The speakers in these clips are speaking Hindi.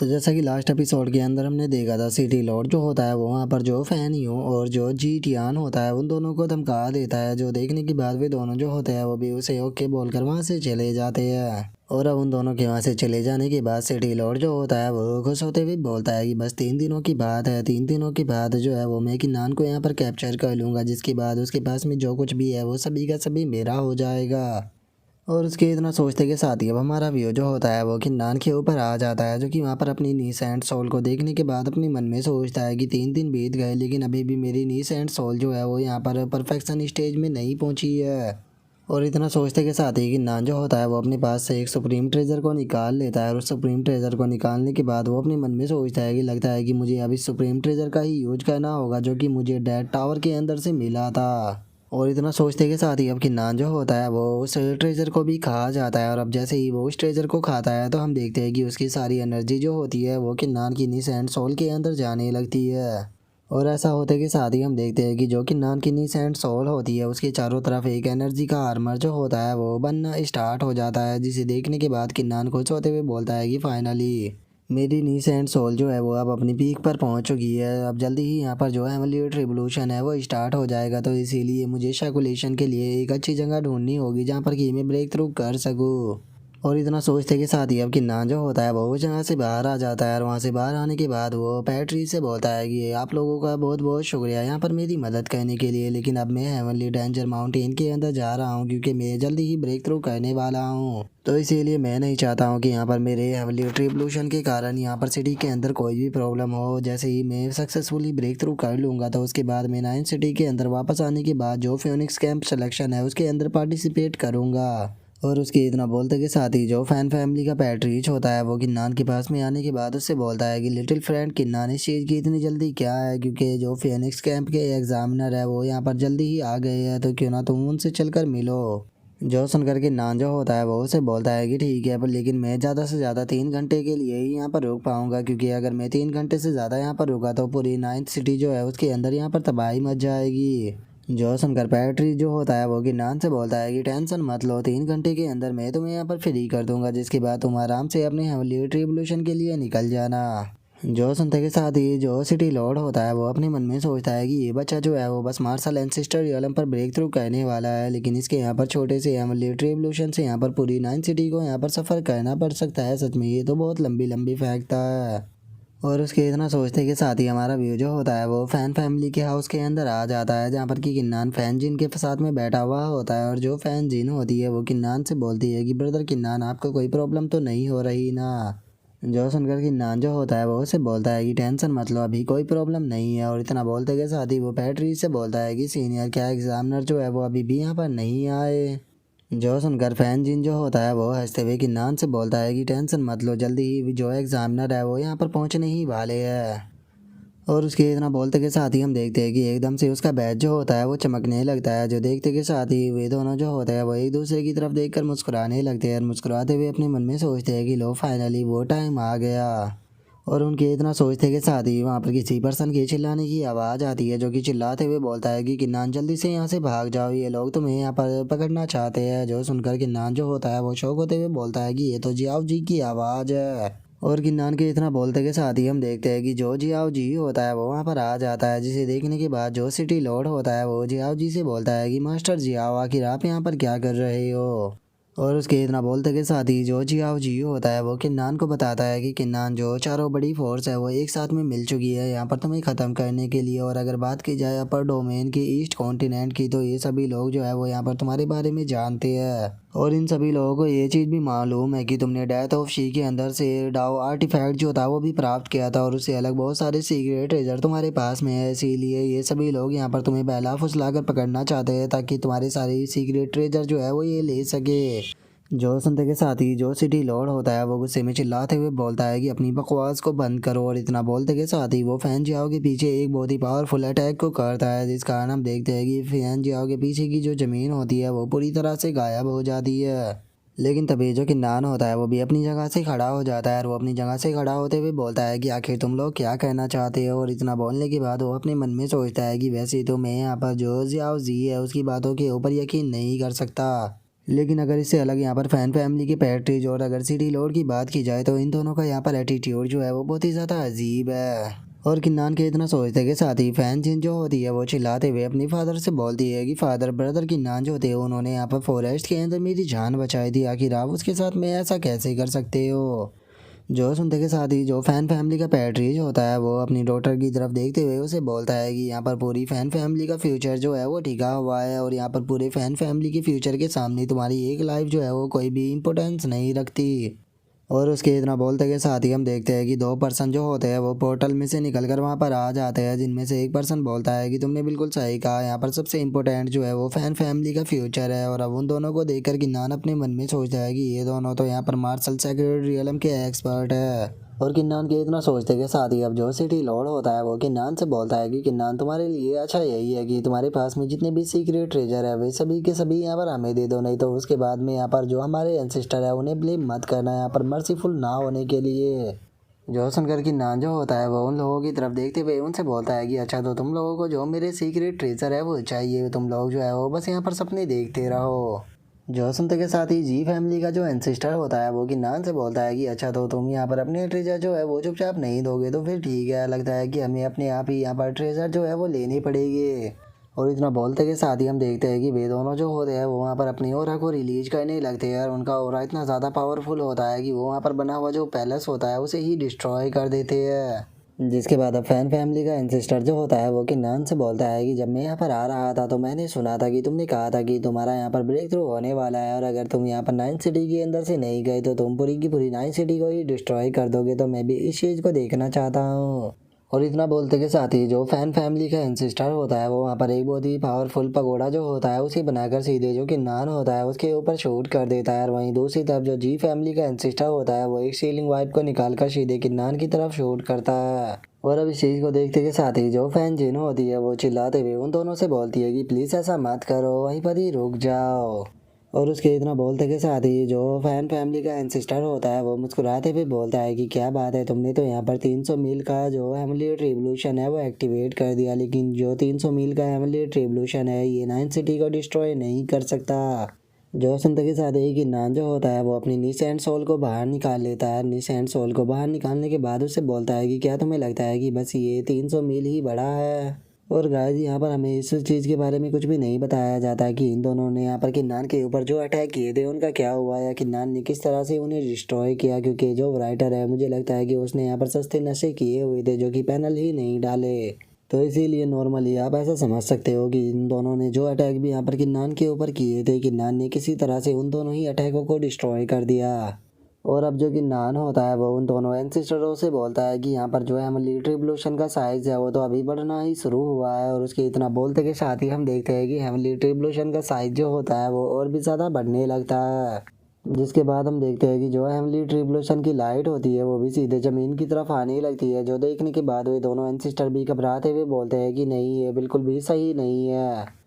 तो जैसा कि लास्ट एपिसोड के अंदर हमने देखा था, सिटी लॉर्ड जो होता है वो वहाँ पर जो फैन यू और जो जी टियान होता है उन दोनों को धमका देता है। जो देखने के बाद वे दोनों जो होते हैं वो भी उसे ओके बोलकर वहाँ से चले जाते हैं। और अब उन दोनों के वहाँ से चले जाने के बाद सिटी लॉर्ड जो होता है वो खुश होते हुए बोलता है कि बस 3 दिनों की बात है, 3 दिनों के बाद जो है वो मैं किन्नान को यहाँ पर कैप्चर कर लूँगा, जिसके बाद उसके पास में जो कुछ भी है वो सभी का सभी मेरा हो जाएगा। और उसके इतना सोचते के साथ ही अब हमारा व्यू जो होता है वो किन्नान के ऊपर आ जाता है, जो कि वहाँ पर अपनी नीस एंड सोल को देखने के बाद अपने मन में सोचता है कि 3 दिन बीत गए लेकिन अभी भी मेरी नीस एंड सोल जो है वो यहाँ पर परफेक्शन स्टेज में नहीं पहुँची है। और इतना सोचते के साथ ही किन्नान जो होता है वो अपने पास से एक सुप्रीम ट्रेजर को निकाल लेता है। और उस सुप्रीम ट्रेजर को निकालने के बाद वो अपने मन में सोचता है कि लगता है कि मुझे अभी सुप्रीम ट्रेजर का ही यूज करना होगा, जो कि मुझे डेड टावर के अंदर से मिला था। और इतना सोचते के साथ ही अब किन्नान जो होता है वो उस ट्रेजर को भी खा जाता है। और अब जैसे ही वो उस ट्रेजर को खाता है तो हम देखते हैं कि उसकी सारी एनर्जी जो होती है वो किन्नान की नीस एंड सोल के अंदर जाने लगती है। और ऐसा होते के साथ ही हम देखते हैं कि जो किन्नान की नीस एंड सोल होती है उसके चारों तरफ एक एनर्जी का आर्मर जो होता है वो बनना स्टार्ट हो जाता है, जिसे देखने के बाद किन्नान खुश होते हुए बोलता है कि फाइनली मेरी नीस एंड सोल जो है वो अब अपनी पीक पर पहुंच चुकी है। अब जल्दी ही यहाँ पर जो हेमलियट रिवोल्यूशन है वो स्टार्ट हो जाएगा, तो इसीलिए मुझे सर्कुलेशन के लिए एक अच्छी जगह ढूंढनी होगी जहाँ पर कि मैं ब्रेक थ्रू कर सकूँ। और इतना सोचते के साथ ही अब किन्नान जो होता है वो उस जगह से बाहर आ जाता है। और वहाँ से बाहर आने के बाद वो पैट्री से बोलता है कि आप लोगों का बहुत बहुत शुक्रिया यहाँ पर मेरी मदद करने के लिए, लेकिन अब मैं हेवनली डेंजर माउंटेन के अंदर जा रहा हूँ क्योंकि मैं जल्दी ही ब्रेक थ्रू करने वाला हूँ। तो इसीलिए मैं नहीं चाहता हूँ कि यहाँ पर मेरे हेवनली रिवोल्यूशन के कारण यहाँ पर सिटी के अंदर कोई भी प्रॉब्लम हो। जैसे ही मैं सक्सेसफुली ब्रेक थ्रू कर लूँगा तो उसके बाद मैं नाइन सिटी के अंदर वापस आने के बाद जो फिनिक्स कैंप सिलेक्शन है उसके अंदर पार्टिसिपेट करूँगा। और उसके इतना बोलते के साथ ही जो फैन फैमिली का पैट्रीच होता है वो किन्नान के पास में आने के बाद उससे बोलता है कि लिटिल फ्रेंड किन्नान इस चीज़ की इतनी जल्दी क्या है, क्योंकि जो फिनिक्स कैंप के एग्जामिनर है वो यहाँ पर जल्दी ही आ गए हैं, तो क्यों ना तुम उनसे चलकर मिलो। जो सुनकर किन्नान जो होता है वो उसे बोलता है कि ठीक है, पर लेकिन मैं ज़्यादा से ज़्यादा 3 घंटे के लिए ही यहाँ पर रुक पाऊंगा, क्योंकि अगर मैं 3 घंटे से ज़्यादा यहाँ पर रुका तो पूरी नाइन्थ सिटी जो है उसके अंदर यहाँ पर तबाही मच जाएगी। जो सुनकर पैट्री जो होता है वो किन्नान से बोलता है कि टेंशन मत लो, 3 घंटे के अंदर मैं तुम्हें यहाँ पर फ्री कर दूंगा, जिसके बाद तुम आराम से अपने हेवनली रिवोल्यूशन के लिए निकल जाना। जो सुनते के साथ ही जो सिटी लॉर्ड होता है वो अपने मन में सोचता है कि ये बच्चा जो है वो बस मार्शल एंसेस्टर रियलम पर ब्रेक थ्रू करने वाला है, लेकिन इसके यहाँ पर छोटे से हेवनली रिवोल्यूशन से यहाँ पर पूरी नाइन सिटी को यहाँ पर सफ़र करना पड़ सकता है। सच में ये तो बहुत लंबी लंबी फैक्ट था। और उसके इतना सोचते के साथ ही हमारा व्यू जो होता है वो फैन फैमिली के हाउस के अंदर आ जाता है, जहाँ पर कि किन्नान फैन जिन के साथ में बैठा हुआ होता है। और जो फैन जिन होती है वो किन्नान से बोलती है कि ब्रदर किन्नान, आपको कोई प्रॉब्लम तो नहीं हो रही ना। जो सुनकर किन्नान जो होता है वो उसे बोलता है कि टेंशन मत लो, अभी कोई प्रॉब्लम नहीं है। और इतना बोलते के साथ ही वो पैट्री से बोलता है कि सीनियर क्या एग्जामिनर जो है वो अभी भी यहाँ पर नहीं आए। जो सुनकर फैन जिन जो होता है वो हंसते हुए किन्नान से बोलता है कि टेंशन मत लो, जल्दी ही जो एग्जामिनर है वो यहाँ पर पहुँचने ही वाले हैं। और उसके इतना बोलते के साथ ही हम देखते हैं कि एकदम से उसका बैच जो होता है वो चमकने लगता है। जो देखते के साथ ही वे दोनों जो होते हैं वो एक दूसरे की तरफ देखकर मुस्कुराने लगते हैं। और मुस्कुराते हुए अपने मन में सोचते हैं कि लो फाइनली वो टाइम आ गया। और उनके इतना सोचते के साथ ही वहाँ पर किसी पर्सन के चिल्लाने की आवाज़ आती है, जो कि चिल्लाते हुए बोलता है कि किन्नान जल्दी से यहाँ से भाग जाओ, ये लोग तुम्हें यहाँ पर पकड़ना चाहते हैं। जो सुनकर किन्नान जो होता है वो शौक होते हुए बोलता है कि ये तो जियाओ जी की आवाज़ है। और किन्नान के इतना बोलते के साथ ही हम देखते हैं कि जो जियाओ जी होता है वो वहाँ पर आ जाता है, जिसे देखने के बाद जो सिटी लॉर्ड होता है वो जियाओ जी से बोलता है कि मास्टर जियाओ, आखिर आप यहाँ पर क्या कर रहे हो। और उसके इतना बोलते के साथ ही जो जियाओ जी होता है वो किन्नान को बताता है कि किन्नान जो चारों बड़ी फोर्स है वो एक साथ में मिल चुकी है यहाँ पर तुम्हें ख़त्म करने के लिए। और अगर बात की जाए अपर डोमेन की, ईस्ट कॉन्टिनेंट की, तो ये सभी लोग जो है वो यहाँ पर तुम्हारे बारे में जानते हैं। और इन सभी लोगों को ये चीज़ भी मालूम है कि तुमने डेथ ऑफ शी के अंदर से डाओ आर्टिफैक्ट जो था वो भी प्राप्त किया था, और उससे अलग बहुत सारे सीक्रेट ट्रेजर तुम्हारे पास में है। इसीलिए ये सभी लोग यहाँ पर तुम्हें बहला फुसला कर पकड़ना चाहते हैं, ताकि तुम्हारे सारे सीक्रेट ट्रेजर जो है वो ये ले सके। जो सुनते के साथ ही जो सिटी लॉर्ड होता है वो गुस्से में चिल्लाते हुए बोलता है कि अपनी बकवास को बंद करो। और इतना बोलते के साथ ही वो फैन जियाओ के पीछे एक बहुत ही पावरफुल अटैक को करता है, जिस कारण हम देखते हैं कि फैन जियाओ के पीछे की जो ज़मीन होती है वो पूरी तरह से गायब हो जाती है। लेकिन तभी जो किन्नान होता है वो भी अपनी जगह से खड़ा हो जाता है। और वो अपनी जगह से खड़ा होते हुए बोलता है कि आखिर तुम लोग क्या कहना चाहते हो। और इतना बोलने के बाद वो अपने मन में सोचता है कि वैसे तो मैं यहाँ पर जो जियाओ जी है उसकी बातों के ऊपर यकीन नहीं कर सकता, लेकिन अगर इससे अलग यहाँ पर फैन फैमिली के पैट्रीज और अगर सिटी लॉर्ड की बात की जाए तो इन दोनों का यहाँ पर एटीट्यूड जो है वो बहुत ही ज़्यादा अजीब है। और किन्नान के इतना सोचते के साथ ही फैन जिन जो होती है वो चिल्लाते हुए अपनी फादर से बोलती है कि फादर ब्रदर किन्नान जो थे उन्होंने यहाँ पर फॉरेस्ट के अंदर मेरी जान बचाई थी, आखिर आप उसके साथ में ऐसा कैसे कर सकते हो। जो सुनते के साथ ही जो फैन फैमिली का पैट्रीज होता है वो अपनी डॉटर की तरफ देखते हुए उसे बोलता है कि यहाँ पर पूरी फैन फैमिली का फ्यूचर जो है वो टिका हुआ है और यहाँ पर पूरे फैन फैमिली के फ्यूचर के सामने तुम्हारी एक लाइफ जो है वो कोई भी इम्पोर्टेंस नहीं रखती। और उसके इतना बोलते के साथ ही हम देखते हैं कि दो पर्सन जो होते हैं वो पोर्टल में से निकल कर वहाँ पर आ जाते हैं, जिनमें से एक पर्सन बोलता है कि तुमने बिल्कुल सही कहा, यहाँ पर सबसे इम्पोर्टेंट जो है वो फैन फैमिली का फ्यूचर है। और अब उन दोनों को देखकर किन्नान अपने मन में सोचता है कि ये दोनों तो यहाँ पर मार्शल सेक्रेट रियलम के एक्सपर्ट है। और किन्नान के इतना सोचते के साथ ही अब जो सिटी लॉर्ड होता है वो किन्नान से बोलता है कि किन्नान तुम्हारे लिए अच्छा यही है कि तुम्हारे पास में जितने भी सीक्रेट ट्रेजर है वे सभी के सभी यहाँ पर हमें दे दो, नहीं तो उसके बाद में यहाँ पर जो हमारे एंसेस्टर है उन्हें ब्लेम मत करना यहाँ पर मर्सीफुल ना होने के लिए। जो सुनकर किन्नान जो होता है वो उन लोगों की तरफ देखते हुए उनसे बोलता है कि अच्छा तो तुम लोगों को जो मेरे सीक्रेट ट्रेजर है वो चाहिए, तुम लोग जो है वो बस यहाँ पर सपने देखते रहो। जो सुनते के साथ ही जी फैमिली का जो एंसेस्टर होता है वो किन्नान से बोलता है कि अच्छा तो तुम यहाँ पर अपने ट्रेजर जो है वो चुपचाप नहीं दोगे तो फिर ठीक है, लगता है कि हमें अपने आप ही यहाँ पर ट्रेजर जो है वो लेनी पड़ेगी। और इतना बोलते के साथ ही हम देखते हैं कि वे दोनों जो होते हैं वो वहाँ पर अपनी ओरा को रिलीज करने लगते हैं और उनका ओरा इतना ज़्यादा पावरफुल होता है कि वो वहाँ पर बना हुआ जो पैलेस होता है उसे ही डिस्ट्रॉय कर देते हैं। जिसके बाद अब फैन फैमिली का एंसेस्टर जो होता है वो किन्नान से बोलता है कि जब मैं यहाँ पर आ रहा था तो मैंने सुना था कि तुमने कहा था कि तुम्हारा यहाँ पर ब्रेक थ्रू होने वाला है और अगर तुम यहाँ पर नाइन सिटी के अंदर से नहीं गए तो तुम पूरी की पूरी नाइन सिटी को ही डिस्ट्रॉय कर दोगे, तो मैं भी इस चीज़ को देखना चाहता हूँ। और इतना बोलते के साथ ही जो फैन फैमिली का एंसेस्टर होता है वो वहाँ पर एक बहुत ही पावरफुल पगोड़ा जो होता है उसे बनाकर सीधे जो किन्नान होता है उसके ऊपर शूट कर देता है। और वहीं दूसरी तरफ जो जी फैमिली का एंसेस्टर होता है वो एक सीलिंग वाइप को निकाल कर सीधे किन्नान की तरफ शूट करता है। और अब इस चीज़ को देखते के साथ ही जो फैन जिन होती है वो चिल्लाते हुए उन दोनों से बोलती है कि प्लीज़ ऐसा मत करो, वहीं पर ही रुक जाओ। और उसके इतना बोलते के साथ ही जो फैन फैमिली का एंसेस्टर होता है वो मुस्कुराते हुए बोलता है कि क्या बात है, तुमने तो यहाँ पर 300 मील का जो हेमलेट रिवोल्यूशन है वो एक्टिवेट कर दिया, लेकिन जो 300 मील का हेमलेट रिवोल्यूशन है ये नाइन सिटी को डिस्ट्रॉय नहीं कर सकता। जो सुनते के साथ ही किन्नान जो होता है वो अपनी नीस एंड सोल को बाहर निकाल लेता है। नीस एंड सोल को बाहर निकालने के बाद उससे बोलता है कि क्या तुम्हें लगता है कि बस ये 300 मील ही बड़ा है। और गाइस यहाँ पर हमें इस चीज़ के बारे में कुछ भी नहीं बताया जाता है कि इन दोनों ने यहाँ पर किन्नान के ऊपर जो अटैक किए थे उनका क्या हुआ या किन्नान ने किस तरह से उन्हें डिस्ट्रॉय किया, क्योंकि जो राइटर है मुझे लगता है कि उसने यहाँ पर सस्ते नशे किए हुए थे जो कि पैनल ही नहीं डाले। तो इसीलिए नॉर्मली आप ऐसा समझ सकते हो कि इन दोनों ने जो अटैक भी यहाँ पर किन्नान के ऊपर किए थे, किन्नान ने किसी तरह से उन दोनों ही अटैकों को डिस्ट्रॉय कर दिया। और अब जो किन्नान होता है वो उन दोनों एंसेस्टरों से बोलता है कि यहाँ पर जो है हेमलेट रिवोल्यूशन का साइज है वो तो अभी बढ़ना ही शुरू हुआ है। और उसके इतना बोलते के साथ ही हम देखते हैं कि हेमलेट रिवोल्यूशन का साइज जो होता है वो और भी ज़्यादा बढ़ने लगता है। जिसके बाद हम देखते हैं कि जो हेमलेट रिवोल्यूशन की लाइट होती है वो भी सीधे ज़मीन की तरफ आने लगती है, जो देखने के बाद वे दोनों एंसेस्टर भी घबराते हुए बोलते हैं कि नहीं ये बिल्कुल भी सही नहीं है।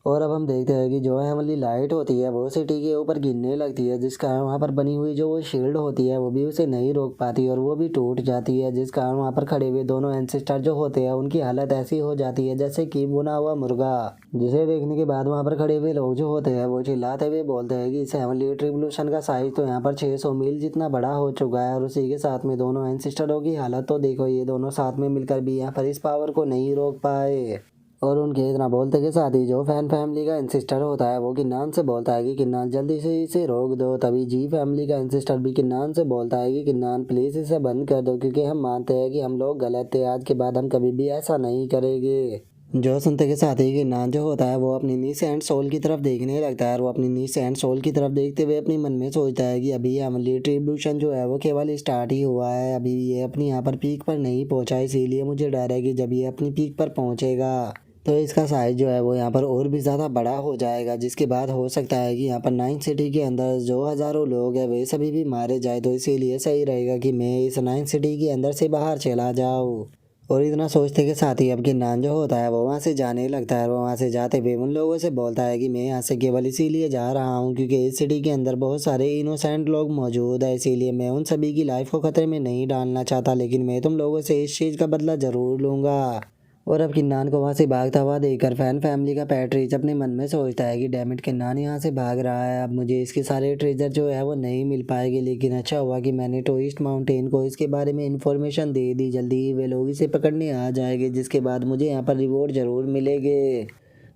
और अब हम देखते हैं कि जो है वाली लाइट होती है वो सिटी के ऊपर गिरने लगती है, जिस कारण वहाँ पर बनी हुई जो वो शील्ड होती है वो भी उसे नहीं रोक पाती और वो भी टूट जाती है, जिस कारण वहाँ पर खड़े हुए दोनों एंसेस्टर जो होते हैं उनकी हालत ऐसी हो जाती है जैसे कि भुना हुआ मुर्गा। जिसे देखने के बाद वहाँ पर खड़े हुए लोग जो होते हैं वो चिल्लाते हुए बोलते हैं कि इस हेमलेट रिवोल्यूशन का साइज तो यहाँ पर 600 मील जितना बड़ा हो चुका है। और उसी के साथ में दोनों एंसेस्टरों की हालत तो देखो, ये दोनों साथ में मिलकर भी यहाँ पर इस पावर को नहीं रोक पाए। और उनके इतना बोलते के साथ ही जो फैन फैमिली का एंसेस्टर होता है वो किन्नान से बोलता है कि किन्नान जल्दी से इसे रोक दो। तभी जी फैमिली का एंसेस्टर भी किन्नान से बोलता है कि किन्नान प्लीज़ इसे बंद कर दो, क्योंकि हम मानते हैं कि हम लोग गलत थे, आज के बाद हम कभी भी ऐसा नहीं करेंगे। जो सुनते के साथ ही किन्नान जो होता है वो अपनी नीस एंड सोल की तरफ देखने लगता है और वो अपनी नीस एंड सोल की तरफ देखते हुए अपने मन में सोचता है कि अभी हेमलेट रिवोल्यूशन जो है वो केवल स्टार्ट ही हुआ है, अभी ये अपनी यहाँ पर पीक पर नहीं पहुँचा, इसीलिए मुझे डर है कि जब ये अपनी पीक पर पहुँचेगा तो इसका साइज जो है वो यहाँ पर और भी ज़्यादा बड़ा हो जाएगा, जिसके बाद हो सकता है कि यहाँ पर नाइन सिटी के अंदर जो हज़ारों लोग हैं वे सभी भी मारे जाए। तो इसीलिए सही रहेगा कि मैं इस नाइन सिटी के अंदर से बाहर चला जाऊँ। और इतना सोचते के साथ ही अब किन्नान जो होता है वो वहाँ से जाने लगता है और वहाँ से जाते हुए उन लोगों से बोलता है कि मैं यहाँ से केवल इसीलिए जा रहा हूँ क्योंकि इस सिटी के अंदर बहुत सारे इनोसेंट लोग मौजूद है, इसीलिए मैं उन सभी की लाइफ को खतरे में नहीं डालना चाहता, लेकिन मैं तुम लोगों से इस चीज़ का बदला ज़रूर लूँगा। और अब किन्नान को वहाँ से भागता हुआ देखकर फैन फैमिली का पैट्रिच अपने मन में सोचता है कि डैमिट किन्नान यहाँ से भाग रहा है, अब मुझे इसके सारे ट्रेजर जो है वो नहीं मिल पाएंगे। लेकिन अच्छा हुआ कि मैंने टूरिस्ट माउंटेन को इसके बारे में इन्फॉर्मेशन दे दी, जल्दी ही वे लोग इसे पकड़ने आ जाएंगे, जिसके बाद मुझे यहाँ पर रिवॉर्ड ज़रूर मिलेंगे।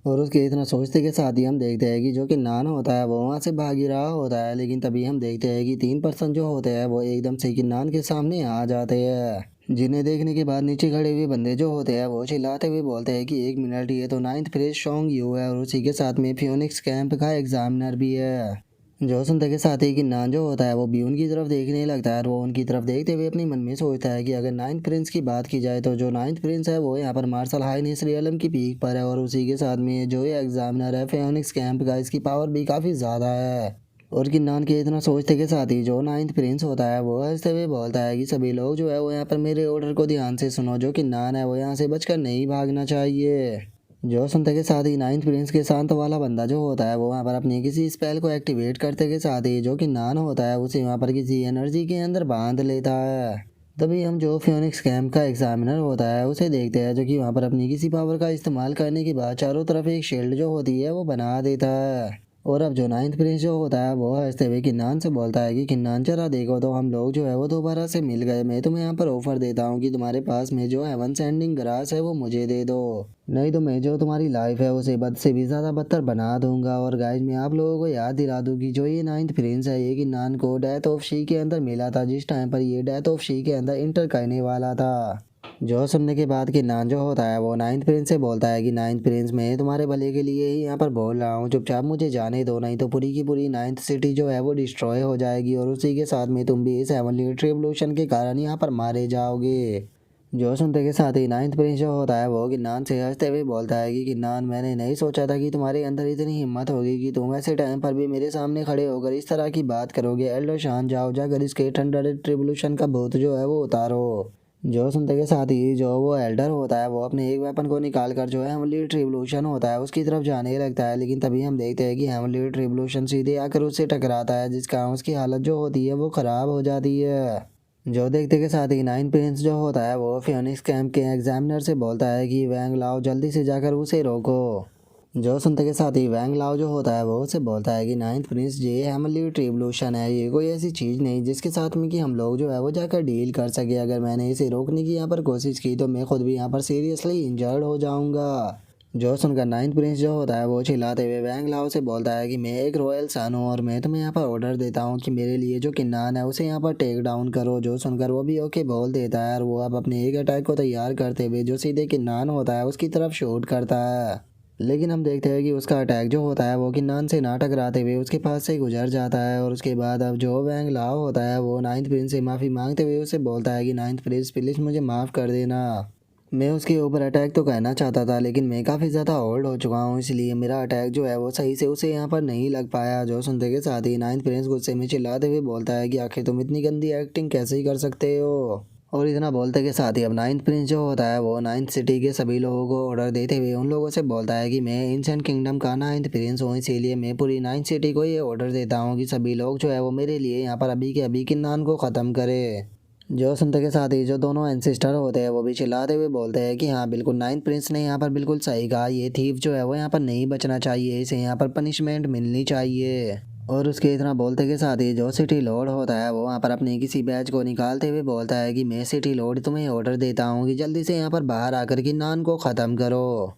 और उसके इतना सोचते के साथ ही हम देखते हैं कि जो कि नान होता है वो वहाँ से भाग ही रहा होता है। लेकिन तभी हम देखते हैं कि 3 पर्सन जो होते हैं वो एकदम से कि नान के सामने आ जाते हैं, जिन्हें देखने के बाद नीचे खड़े हुए बंदे जो होते हैं वो चिल्लाते हुए बोलते हैं कि 1 मिनट, ये तो 9th प्लेस शोंग यू है और उसी के साथ में फियोनिक्स कैंप का एग्जामिनर भी है। जो सुनते के साथ ही कि नान जो होता है वो भी उनकी तरफ देखने लगता है और वो उनकी तरफ देखते हुए अपने मन में सोचता है कि अगर 9th प्रिंस की बात की जाए तो जो 9th प्रिंस है वो यहाँ पर मार्शल हाई नेसरी आलम की पीक पर है, और उसी के साथ में जो ये एग्जामिनर है फियोनिक्स कैंप का, इसकी पावर भी काफ़ी ज़्यादा है। और किन्नान के इतना सोचते के साथ ही जो 9th प्रिंस होता है वो हंसते हुए बोलता है कि सभी लोग जो है वो यहाँ पर मेरे ऑर्डर को ध्यान से सुनो, जो किन्नान है वो यहाँ से बचकर नहीं भागना चाहिए। जो सुनते के साथ ही 9th प्रिंस के शांत वाला बंदा जो होता है वो वहाँ पर अपनी किसी स्पेल को एक्टिवेट करते के साथ ही जो कि नान होता है उसे वहाँ पर किसी एनर्जी के अंदर बांध लेता है। तभी हम जो फियोनिक्स कैंप का एग्जामिनर होता है उसे देखते हैं, जो कि वहाँ पर अपनी किसी पावर का इस्तेमाल करने के बाद चारों तरफ एक शील्ड जो होती है वो बना देता है। और अब जो 9th प्रिंस जो होता है वो हंसते हुए किन्नान से बोलता है कि किन्नान जरा देखो तो हम लोग जो है वो दोबारा से मिल गए, मैं तुम्हें यहाँ पर ऑफर देता हूँ कि तुम्हारे पास में जो हेवन सेंडिंग ग्रास है वो मुझे दे दो, नहीं तो मैं जो तुम्हारी लाइफ है उसे बद से भी ज़्यादा बदतर बना दूंगा। और गाइज मैं आप लोगों को याद दिला दूँ कि जो ये 9th प्रिंस है ये किन्नान को डेथ ऑफ शी के अंदर मिला था, जिस टाइम पर ये डेथ ऑफ शी के अंदर इंटर करने वाला था। जो सुनने के बाद किन्नान जो होता है वो 9th प्रिंस से बोलता है कि 9th प्रिंस मैं तुम्हारे भले के लिए ही यहाँ पर बोल रहा हूँ, चुपचाप मुझे जाने दो, नहीं तो पूरी की पूरी 9th सिटी जो है वो डिस्ट्रॉय हो जाएगी और उसी के साथ में तुम भी इस हेवनली रिवोल्यूशन के कारण यहाँ पर मारे जाओगे। जो सुनते के साथ ही 9th प्रिंस जो होता है वो किन्नान से हंसते हुए बोलता है कि किन्नान मैंने नहीं सोचा था कि तुम्हारे अंदर इतनी हिम्मत होगी कि तुम ऐसे टाइम पर भी मेरे सामने खड़े होकर इस तरह की बात करोगे। एल्डर शान जाओ जाकर इसके थंडर रिवोल्यूशन का भूत जो है वो उतारो। जो सुनते के साथ ही जो वो एल्डर होता है वो अपने एक वेपन को निकाल कर जो है हेवनली रिवोल्यूशन होता है उसकी तरफ जाने लगता है। लेकिन तभी हम देखते हैं कि हेवनली रिवोल्यूशन सीधे आकर उससे टकराता है, जिस कारण उसकी हालत जो होती है वो ख़राब हो जाती है। जो देखते के साथ ही 9th प्रिंस जो होता है वो फियोनिक्स कैंप के एग्जामिनर से बोलता है कि वैंग लाओ जल्दी से जाकर उसे रोको। जो सुनते के साथ ही वैंग लाओ जो होता है वो उसे बोलता है कि 9th प्रिंस ये हेवनली रिवोल्यूशन है, ये कोई ऐसी चीज़ नहीं जिसके साथ में कि हम लोग जो है वो जाकर डील कर सके। अगर मैंने इसे रोकने की यहाँ पर कोशिश की तो मैं खुद भी यहाँ पर सीरियसली इंजर्ड हो जाऊँगा। जो सुनकर 9th प्रिंस जो होता है वो चिल्लाते हुए वैंग लाओ से बोलता है कि मैं एक रॉयल सन हूँ और मैं तुम्हें यहाँ पर ऑर्डर देता हूँ कि मेरे लिए जो किन्नान है उसे यहाँ पर टेक डाउन करो। जो सुनकर वो भी ओके बोल देता है और वो अब अपने एक अटैक को तैयार करते हुए जो सीधे किन्नान होता है उसकी तरफ शूट करता है। लेकिन हम देखते हैं कि उसका अटैक जो होता है वो किन्नान से ना टकराते हुए उसके पास से गुजर जाता है। और उसके बाद अब जो वैंग लाओ होता है वो 9th प्रिंस से माफ़ी मांगते हुए उसे बोलता है कि 9th प्रिंस प्लीज़ मुझे माफ़ कर देना, मैं उसके ऊपर अटैक तो करना चाहता था लेकिन मैं काफ़ी ज़्यादा ओल्ड हो चुका हूँ, इसलिए मेरा अटैक जो है वो सही से उसे यहाँ पर नहीं लग पाया। जो सुनते के साथ ही 9th प्रिंस गुस्से में चिल्लाते हुए बोलता है कि आखिर तुम इतनी गंदी एक्टिंग कैसे ही कर सकते हो। और इतना बोलते के साथ ही अब 9th प्रिंस जो होता है वो 9th सिटी के सभी लोगों को ऑर्डर देते हुए उन लोगों से बोलता है कि मैं एंशिएंट किंगडम का 9th प्रिंस हूँ, इसीलिए मैं पूरी 9th सिटी को ये ऑर्डर देता हूँ कि सभी लोग जो है वो मेरे लिए यहाँ पर अभी के अभी किन्नान को ख़त्म करे। जो सुनते के साथ ही जो दोनों एंसिस्टर होते हैं वो भी चिल्लाते हुए बोलते हैं कि हाँ बिल्कुल 9th प्रिंस ने यहाँ पर बिल्कुल सही कहा, ये थीफ जो है वो यहाँ पर नहीं बचना चाहिए, इसे यहाँ पर पनिशमेंट मिलनी चाहिए। और उसके इतना बोलते के साथ ही जो सिटी लॉर्ड होता है वो वहाँ पर अपने किसी बैच को निकालते हुए बोलता है कि मैं सिटी लॉर्ड तुम्हें ऑर्डर देता हूँ कि जल्दी से यहाँ पर बाहर आकर के नान को ख़त्म करो।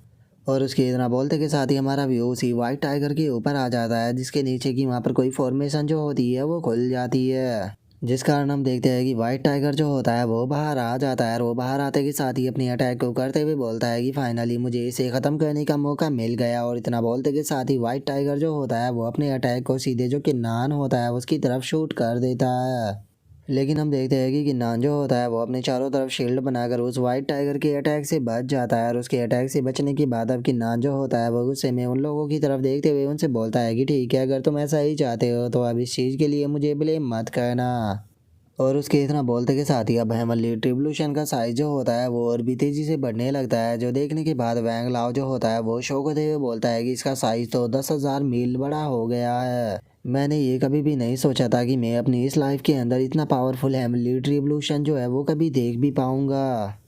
और उसके इतना बोलते के साथ ही हमारा व्यू उसी वाइट टाइगर के ऊपर आ जाता है, जिसके नीचे की वहाँ पर कोई फॉर्मेशन जो होती है वो खुल जाती है, जिस कारण हम देखते हैं कि वाइट टाइगर जो होता है वो बाहर आ जाता है। और वो बाहर आते के साथ ही अपनी अटैक को करते हुए बोलता है कि फाइनली मुझे इसे ख़त्म करने का मौका मिल गया। और इतना बोलते के साथ ही वाइट टाइगर जो होता है वो अपने अटैक को सीधे जो किन्नान होता है उसकी तरफ शूट कर देता है। लेकिन हम देखते हैं कि किन्नान जो होता है वो अपने चारों तरफ शील्ड बनाकर उस वाइट टाइगर के अटैक से बच जाता है। और उसके अटैक से बचने के बाद अब किन्नान जो होता है वो गुस्से में उन लोगों की तरफ देखते हुए उनसे बोलता है कि ठीक है, अगर तुम ऐसा ही चाहते हो तो अब इस चीज़ के लिए मुझे ब्लेम मत करना। और उसके इतना बोलते के साथ ही अब हेवनली रिवोल्यूशन का साइज जो होता है वो और भी तेजी से बढ़ने लगता है। जो देखने के बाद वैंग लाओ जो होता है वो शौक होते हुए बोलता है कि इसका साइज तो 10,000 मील बड़ा हो गया है, मैंने ये कभी भी नहीं सोचा था कि मैं अपनी इस लाइफ के अंदर इतना पावरफुल हेवनली रिवोल्यूशन जो है वो कभी देख भी पाऊंगा।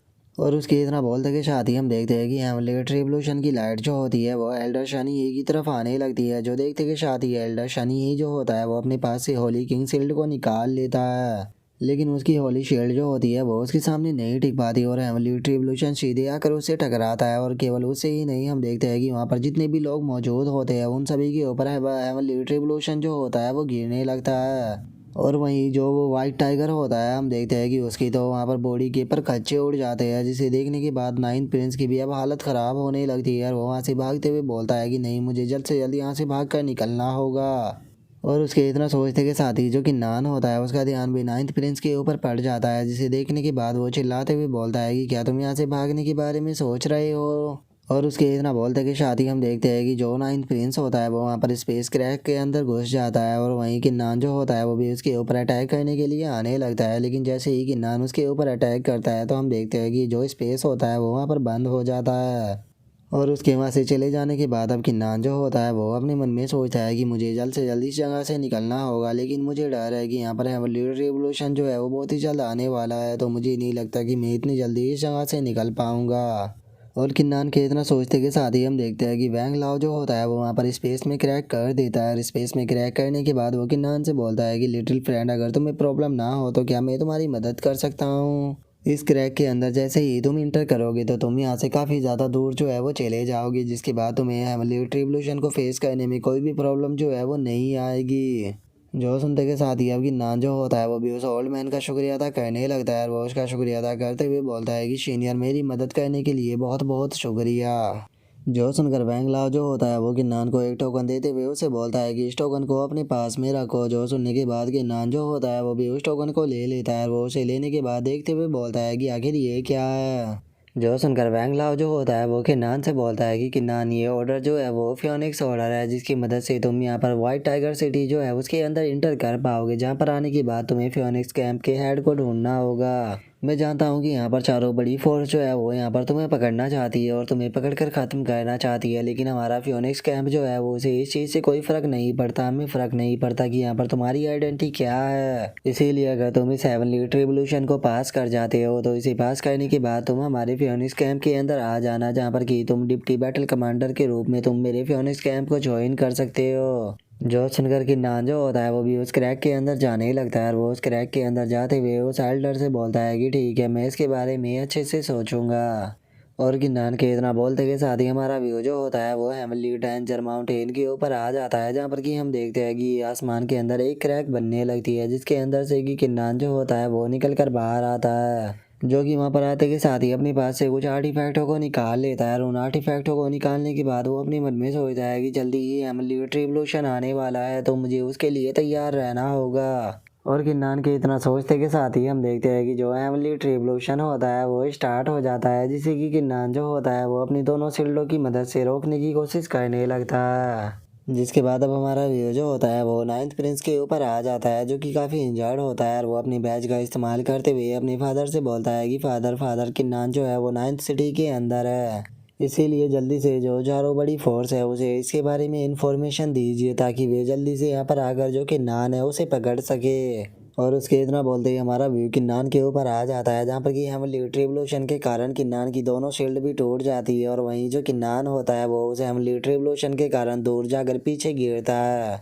और उसके इतना बोलते के साथ ही हम देखते हैं कि हेमलेट रेवोल्यूशन की लाइट जो होती है वो एल्डर शनी ही की तरफ आने लगती है। जो देखते के साथ ही एल्डर शनी ही जो होता है वो अपने पास से होली किंग शील्ड को निकाल लेता है, लेकिन उसकी होली शील्ड जो होती है वो उसके सामने नहीं टिक पाती और हेमलेट रेवोल्यूशन सीधे आकर उससे टकराता है। और केवल उससे ही नहीं, हम देखते हैं कि वहाँ पर जितने भी लोग मौजूद होते हैं उन सभी के ऊपर हेमलेट रेवोल्यूशन जो होता है वो गिरने लगता है। और वहीं जो वो वाइट टाइगर होता है, हम देखते हैं कि उसकी तो वहाँ पर बॉडी के ऊपर खच्चे उड़ जाते हैं, जिसे देखने के बाद नाइन्थ प्रिंस की भी अब हालत ख़राब होने लगती है और वो वहाँ से भागते हुए बोलता है कि नहीं, मुझे जल्द से जल्द यहाँ से भाग कर निकलना होगा। और उसके इतना सोचते के साथ ही जो कि नान होता है उसका ध्यान भी नाइन्थ प्रिंस के ऊपर पड़ जाता है, जिसे देखने के बाद वो चिल्लाते हुए बोलता है कि क्या तुम यहाँ से भागने के बारे में सोच रहे हो। और उसके इतना बोलते के साथ ही हम देखते हैं कि जो नाइन्थ प्रिंस होता है वो वहाँ पर स्पेस क्रैक के अंदर घुस जाता है और वहीं किन्नान जो होता है वो भी उसके ऊपर अटैक करने के लिए आने लगता है। लेकिन जैसे ही किन्नान उसके ऊपर अटैक करता है तो हम देखते हैं कि जो स्पेस होता है वो वहाँ पर बंद हो जाता है। और उसके वहाँ से चले जाने के बाद अब किन्नान जो होता है वो अपने मन में सोचता है कि मुझे जल्द से जल्द इस जगह से निकलना होगा, लेकिन मुझे डर है कि यहाँ पर हेमलेट रेवोल्यूशन जो है वो बहुत ही जल्द आने वाला है, तो मुझे नहीं लगता कि मैं इतनी जल्दी इस जगह से निकल पाऊँगा। और किन्नान के इतना सोचते के साथ ही हम देखते हैं कि वैंग लाओ जो होता है वो वहाँ पर स्पेस में क्रैक कर देता है और स्पेस में क्रैक करने के बाद वो किन्नान से बोलता है कि लिटिल फ्रेंड, अगर तुम्हें प्रॉब्लम ना हो तो क्या मैं तुम्हारी मदद कर सकता हूँ। इस क्रैक के अंदर जैसे ही तुम इंटर करोगे तो तुम यहाँ से काफ़ी ज़्यादा दूर जो है वो चले जाओगे, जिसके बाद तुम्हें हेमलेट रेवोल्यूशन को फेस करने में कोई भी प्रॉब्लम जो है वो नहीं आएगी। जो सुनते के साथ ही अब किन्नान जो होता है वो भी उस ओल्ड मैन का शुक्रिया अदा करने लगता है और वो उसका शुक्रिया अदा करते हुए बोलता है कि सीनियर, मेरी मदद करने के लिए बहुत बहुत शुक्रिया। जो सुनकर वैंग लाओ जो होता है वो किन्नान को एक टोकन देते हुए उसे बोलता है कि इस टोकन को अपने पास में रखो। जो सुनने के बाद किन्नान जो होता है वो भी उस टोकन को ले लेता है और वो उसे लेने के बाद देखते हुए बोलता है कि आखिर ये क्या है। जो सुनकर वैंग लाओ जो होता है वो किन्नान से बोलता है कि किन्नान, ये ऑर्डर जो है वो फियोनिक्स ऑर्डर है, जिसकी मदद से तुम यहाँ पर व्हाइट टाइगर सिटी जो है उसके अंदर इंटर कर पाओगे, जहाँ पर आने के बाद तुम्हें फियोनिक्स कैंप के हेड को ढूंढना होगा। मैं जानता हूँ कि यहाँ पर चारों बड़ी फोर्स जो है वो यहाँ पर तुम्हें पकड़ना चाहती है और तुम्हें पकड़ कर ख़त्म करना चाहती है, लेकिन हमारा फियोनिक्स कैंप जो है वो उसे इस चीज़ से कोई फ़र्क नहीं पड़ता। हमें फ़र्क नहीं पड़ता कि यहाँ पर तुम्हारी आइडेंटिटी क्या है। इसीलिए अगर तुम इस हेवनली रेवोल्यूशन को पास कर जाते हो तो इसे पास करने के बाद तुम हमारे फियोनिक्स कैंप के अंदर आ जाना, जहाँ पर कि तुम डिप्टी बैटल कमांडर के रूप में तुम मेरे फियोनिक्स कैंप को ज्वाइन कर सकते हो। जो सुनकर कि नान जो होता है वो भी उस क्रैक के अंदर जाने लगता है और वो उस क्रैक के अंदर जाते हुए उस एल्डर से बोलता है कि ठीक है, मैं इसके बारे में अच्छे से सोचूंगा। और किन्नान के इतना बोलते के साथ ही हमारा व्यू जो होता है वो हेमली डेंजर माउंटेन के ऊपर आ जाता है, जहाँ पर कि हम देखते हैं कि आसमान के अंदर एक क्रैक बनने लगती है, जिसके अंदर से कि किन्नान जो होता है वो निकल कर बाहर आता है। जो कि वहाँ पर आते के साथ ही अपने पास से कुछ आर्टिफैक्टों को निकाल लेता है और उन आर्टिफैक्टों को निकालने के बाद वो अपने मन में सोचता है कि जल्दी ही हेमलेट रेवोल्यूशन आने वाला है, तो मुझे उसके लिए तैयार रहना होगा। और किन्नान के इतना सोचते के साथ ही हम देखते हैं कि जो हेमलेट रेवोल्यूशन होता है वो स्टार्ट हो जाता है, जिसे कि किन्नान जो होता है वो अपनी दोनों शील्डों की मदद से रोकने की कोशिश करने लगता है। जिसके बाद अब हमारा व्यू जो होता है वो नाइन्थ प्रिंस के ऊपर आ जाता है, जो कि काफ़ी इंजर्ड होता है और वो अपनी बैज का इस्तेमाल करते हुए अपने फादर से बोलता है कि फादर फादर किन्नान जो है वो नाइन्थ सिटी के अंदर है, इसीलिए जल्दी से जो चारों बड़ी फोर्स है उसे इसके बारे में इंफॉर्मेशन दीजिए, ताकि वे जल्दी से यहाँ पर आकर जो किन्नान है उसे पकड़ सके। और उसके इतना बोलते ही हमारा व्यू किन्नान के ऊपर आ जाता है, जहाँ पर कि हेमलेट रेवोल्यूशन के कारण किन्नान की दोनों शील्ड भी टूट जाती है और वहीं जो किन्नान होता है वो उस हेमलेट रेवोल्यूशन के कारण दूर जाकर पीछे गिरता है।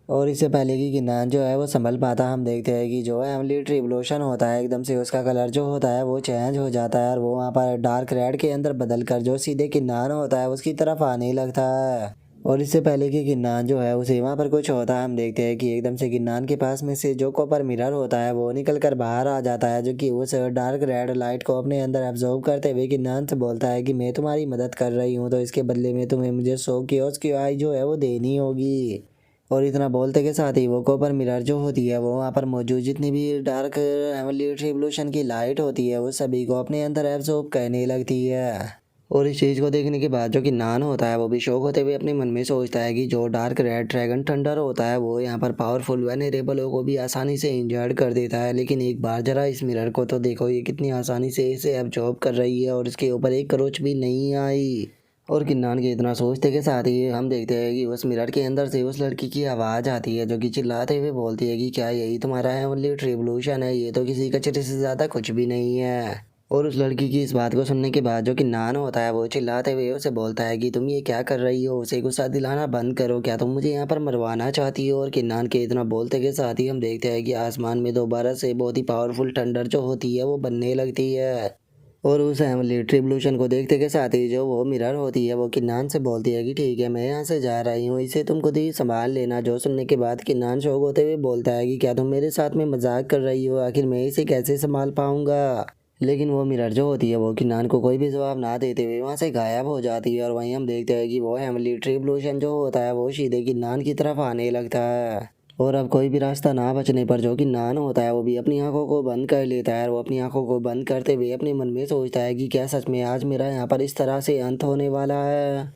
और इससे पहले कि किन्नान जो है वो संभल पाता, हम देखते हैं कि जो हेमलेट रेवोल्यूशन होता है एकदम से उसका कलर जो होता है वो चेंज हो जाता है और वो वहाँ पर डार्क रेड के अंदर बदल कर जो सीधे किन्नान होता है उसकी तरफ आने लगता है। और इससे पहले कि किन्नान जो है उसे वहाँ पर कुछ होता है, हम देखते हैं कि एकदम से किन्नान के पास में से जो कॉपर मिरर होता है वो निकल कर बाहर आ जाता है, जो कि उस डार्क रेड लाइट को अपने अंदर एब्जॉर्ब करते हुए किन्नान से बोलता है कि मैं तुम्हारी मदद कर रही हूँ, तो इसके बदले में तुम्हें मुझे 100 कियोस की आई जो है वो देनी होगी। और इतना बोलते के साथ ही वो कॉपर मिरर जो होती है वो वहाँ पर मौजूद जितनी भी डार्क हेमलेट रेवोल्यूशन की लाइट होती है वो सभी को अपने अंदर एब्जॉर्ब करने लगती है। और इस चीज़ को देखने के बाद जो कि नान होता है वो भी शौक होते हुए अपने मन में सोचता है कि जो डार्क रेड ड्रैगन थंडर होता है वो यहाँ पर पावरफुल वेनेरेबलों को भी आसानी से इंजर्ड कर देता है, लेकिन एक बार जरा इस मिरर को तो देखो, ये कितनी आसानी से इसे एब्जॉर्ब कर रही है और इसके ऊपर एक करोच भी नहीं आई। और किन्नान के इतना सोचते के साथ ही हम देखते हैं कि उस मिरर के अंदर से उस लड़की की आवाज़ आती है, जो कि चिल्लाते हुए बोलती है कि क्या यही तुम्हारा हेमलेट रेवोल्यूशन है, ये तो किसी कचरे से ज़्यादा कुछ भी नहीं है। और उस लड़की की इस बात को सुनने के बाद जो किन्नान होता है वो चिल्लाते हुए उसे बोलता है कि तुम ये क्या कर रही हो, उसे गुस्सा दिलाना बंद करो, क्या तुम मुझे यहाँ पर मरवाना चाहती हो। और किन्नान के इतना बोलते के साथ ही हम देखते हैं कि आसमान में दोबारा से बहुत ही पावरफुल थंडर जो होती है वो बनने लगती है। और उस एमिली ट्रिब्यूशन को देखते के साथ ही जो वो मिरर होती है वो किन्नान से बोलती है कि ठीक है, मैं यहाँ से जा रही हूँ, इसे तुम खुद ही संभाल लेना। जो सुनने के बाद किन्नान शौक होते हुए बोलता है कि क्या तुम मेरे साथ में मजाक कर रही हो, आखिर मैं इसे कैसे संभाल पाऊंगा। लेकिन वो मिरर जो होती है वो किन्नान को कोई भी जवाब ना देते हुए वहाँ से गायब हो जाती है। और वहीं हम देखते हैं कि वो एमिली ट्रिब्यूशन जो होता है वो सीधे किन्नान की तरफ आने लगता है। और अब कोई भी रास्ता ना बचने पर जो कि नान होता है वो भी अपनी आंखों को बंद कर लेता है। और वो अपनी आंखों को बंद करते हुए अपने मन में सोचता है कि क्या सच में आज मेरा यहाँ पर इस तरह से अंत होने वाला है।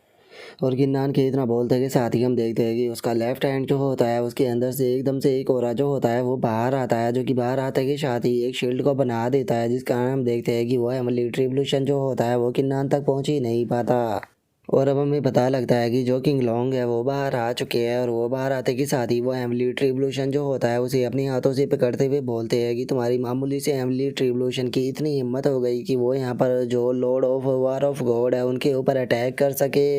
और गिन्नान के इतना बोलते के साथ ही हम देखते हैं कि उसका लेफ्ट हैंड जो होता है उसके अंदर से एकदम से एक औरा जो होता है वो बाहर आता है, जो कि बाहर आते के साथ ही एक शील्ड को बना देता है, जिस कारण हम देखते हैं कि वो एमिली ट्रिब्यूशन जो होता है वो किन्नान तक पहुंच ही नहीं पाता। और अब हमें पता लगता है कि जो किंग लॉन्ग है वो बाहर आ चुके हैं। और वो बाहर आते के साथ ही वो एमिली ट्रिब्यूशन जो होता है उसे अपने हाथों से पकड़ते हुए बोलते हैं कि तुम्हारी मामूली से एमिली ट्रिब्यूशन की इतनी हिम्मत हो गई कि वो यहाँ पर जो Lord of war of God है उनके ऊपर अटैक कर सके।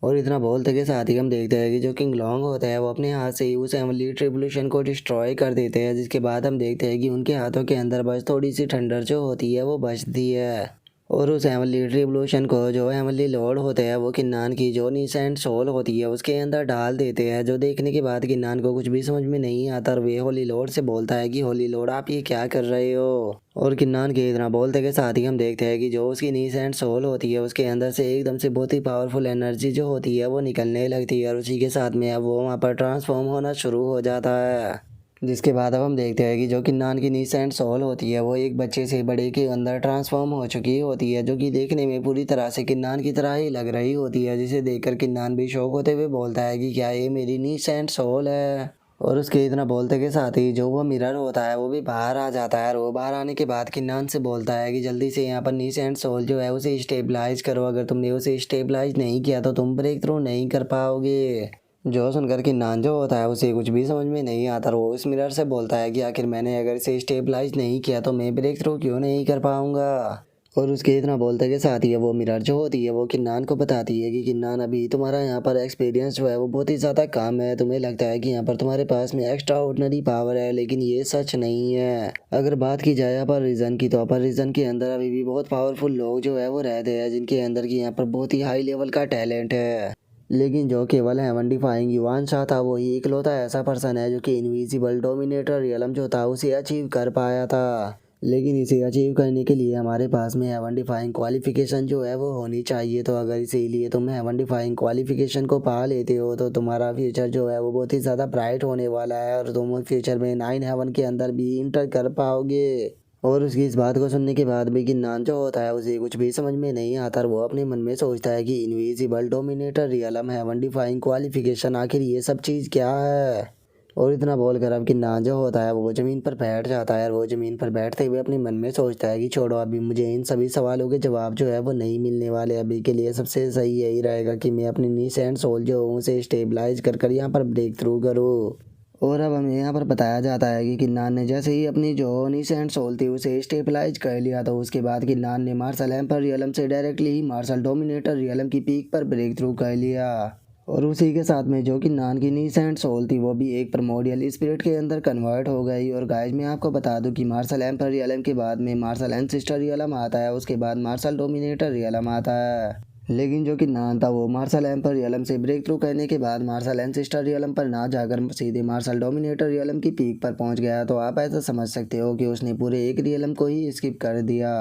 और इतना बोलते के साथ ही हम देखते हैं कि जो किंग लॉन्ग होता है वो अपने हाथ से ही उस एमिली ट्रिब्यूशन को डिस्ट्रॉय कर देते हैं, जिसके बाद हम देखते हैं कि उनके हाथों के अंदर बस थोड़ी सी ठंडर जो होती है वो बचती है। और उस एमिली ट्रिब्यूशन को जो एमिली लॉर्ड होते हैं वो किन्नान की जो नीसेंट सोल होती है उसके अंदर डाल देते हैं, जो देखने के बाद किन्नान को कुछ भी समझ में नहीं आता। और वे होली लॉर्ड से बोलता है कि होली लॉर्ड आप ये क्या कर रहे हो। और किन्नान के इतना बोलते के साथ ही हम देखते हैं कि जो उसकी नीसेंट सोल होती है उसके अंदर से एकदम से बहुत ही पावरफुल एनर्जी जो होती है वो निकलने लगती है। और उसी के साथ में अब वो वहाँ पर ट्रांसफॉर्म होना शुरू हो जाता है, जिसके बाद अब हम देखते हैं कि जो किन्नान की नीसेंट सोल होती है वो एक बच्चे से बड़े के अंदर ट्रांसफॉर्म हो चुकी होती है, जो कि देखने में पूरी तरह से किन्नान की तरह ही लग रही होती है, जिसे देखकर किन्नान भी शौक होते हुए बोलता है कि क्या ये मेरी नीसेंट सोल है। और उसके इतना बोलते के साथ ही जो वो मिरर होता है वो भी बाहर आ जाता है। और वो बाहर आने के बाद किन्नान से बोलता है कि जल्दी से यहाँ पर नीसेंट सोल जो है उसे स्टेबलाइज करो, अगर तुमने उसे स्टेबलाइज नहीं किया तो तुम ब्रेक थ्रू नहीं कर पाओगे। जो सुनकर कि नान जो होता है उसे कुछ भी समझ में नहीं आता। और वो इस मिरर से बोलता है कि आखिर मैंने अगर इसे स्टेबलाइज नहीं किया तो मैं ब्रेक थ्रू क्यों नहीं कर पाऊंगा। और उसके इतना बोलते के साथ ही वो मिरर जो होती है वो किन्नान को बताती है कि किन्नान अभी तुम्हारा यहाँ पर एक्सपीरियंस जो है वो बहुत ही ज़्यादा कम है, तुम्हें लगता है कि यहाँ पर तुम्हारे पास में एक्स्ट्रा ऑर्डिनरी पावर है, लेकिन ये सच नहीं है। अगर बात की जाए अपर रीजन की तो अपर रीजन के अंदर अभी भी बहुत पावरफुल लोग जो है वो रहते हैं, जिनके अंदर की यहाँ पर बहुत ही हाई लेवल का टैलेंट है। लेकिन जो केवल हेवन डिफाइंग युवान शाह था वही इकलौता ऐसा पर्सन है जो कि इनविजिबल डोमिनेटर रियलम जो था उसे अचीव कर पाया था। लेकिन इसे अचीव करने के लिए हमारे पास में हेवन डिफाइंग क्वालिफिकेशन जो है वो होनी चाहिए। तो अगर इसीलिए तुम हेवन डिफाइंग क्वालिफिकेशन को पा लेते हो तो तुम्हारा फ्यूचर जो है वो बहुत ही ज़्यादा ब्राइट होने वाला है, और तुम फ्यूचर में 9 हेवन के अंदर भी इंटर कर पाओगे। और उसकी इस बात को सुनने के बाद भी गिन्नान जो होता है उसे कुछ भी समझ में नहीं आता, और वो अपने मन में सोचता है कि invisible dominator realm heaven defying qualification आखिर ये सब चीज़ क्या है। और इतना बोलकर अब किन्नान जो होता है वो ज़मीन पर बैठ जाता है। और वो ज़मीन पर बैठते हुए अपने मन में सोचता है कि छोड़ो, अभी मुझे इन सभी सवालों के जवाब जो है वो नहीं मिलने वाले। अभी के लिए सबसे सही यही रहेगा कि मैं अपनी नीस एंड सोल जो हूँ उसे स्टेबलाइज कर कर यहाँ पर ब्रेक थ्रू करूँ। और अब हमें यहाँ पर बताया जाता है कि किन्नान ने जैसे ही अपनी जो नीसेंट सोल थी उसे स्टेबलाइज कर लिया, तो उसके बाद किन्नान ने मार्शल एम्पर रियलम से डायरेक्टली ही मार्शल डोमिनेटर रियलम की पीक पर ब्रेक थ्रू कर लिया। और उसी के साथ में जो किन्नान की नीसेंट सोल थी वो भी एक प्रोमोडियल स्पिरिट के अंदर कन्वर्ट हो गई। और गाइज मैं आपको बता दूं कि मार्शल एम्पर रियलम के बाद में मार्शल एंसेस्टर रियलम आता है, उसके बाद मार्शल डोमिनेटर रियलम आता है। लेकिन जो कि नान था वो मार्शल एम्पर रियलम से ब्रेक थ्रू करने के बाद मार्शल एंसेस्टर रियलम पर ना जाकर सीधे मार्शल डोमिनेटर रियलम की पीक पर पहुंच गया। तो आप ऐसा समझ सकते हो कि उसने पूरे एक रियलम को ही स्किप कर दिया।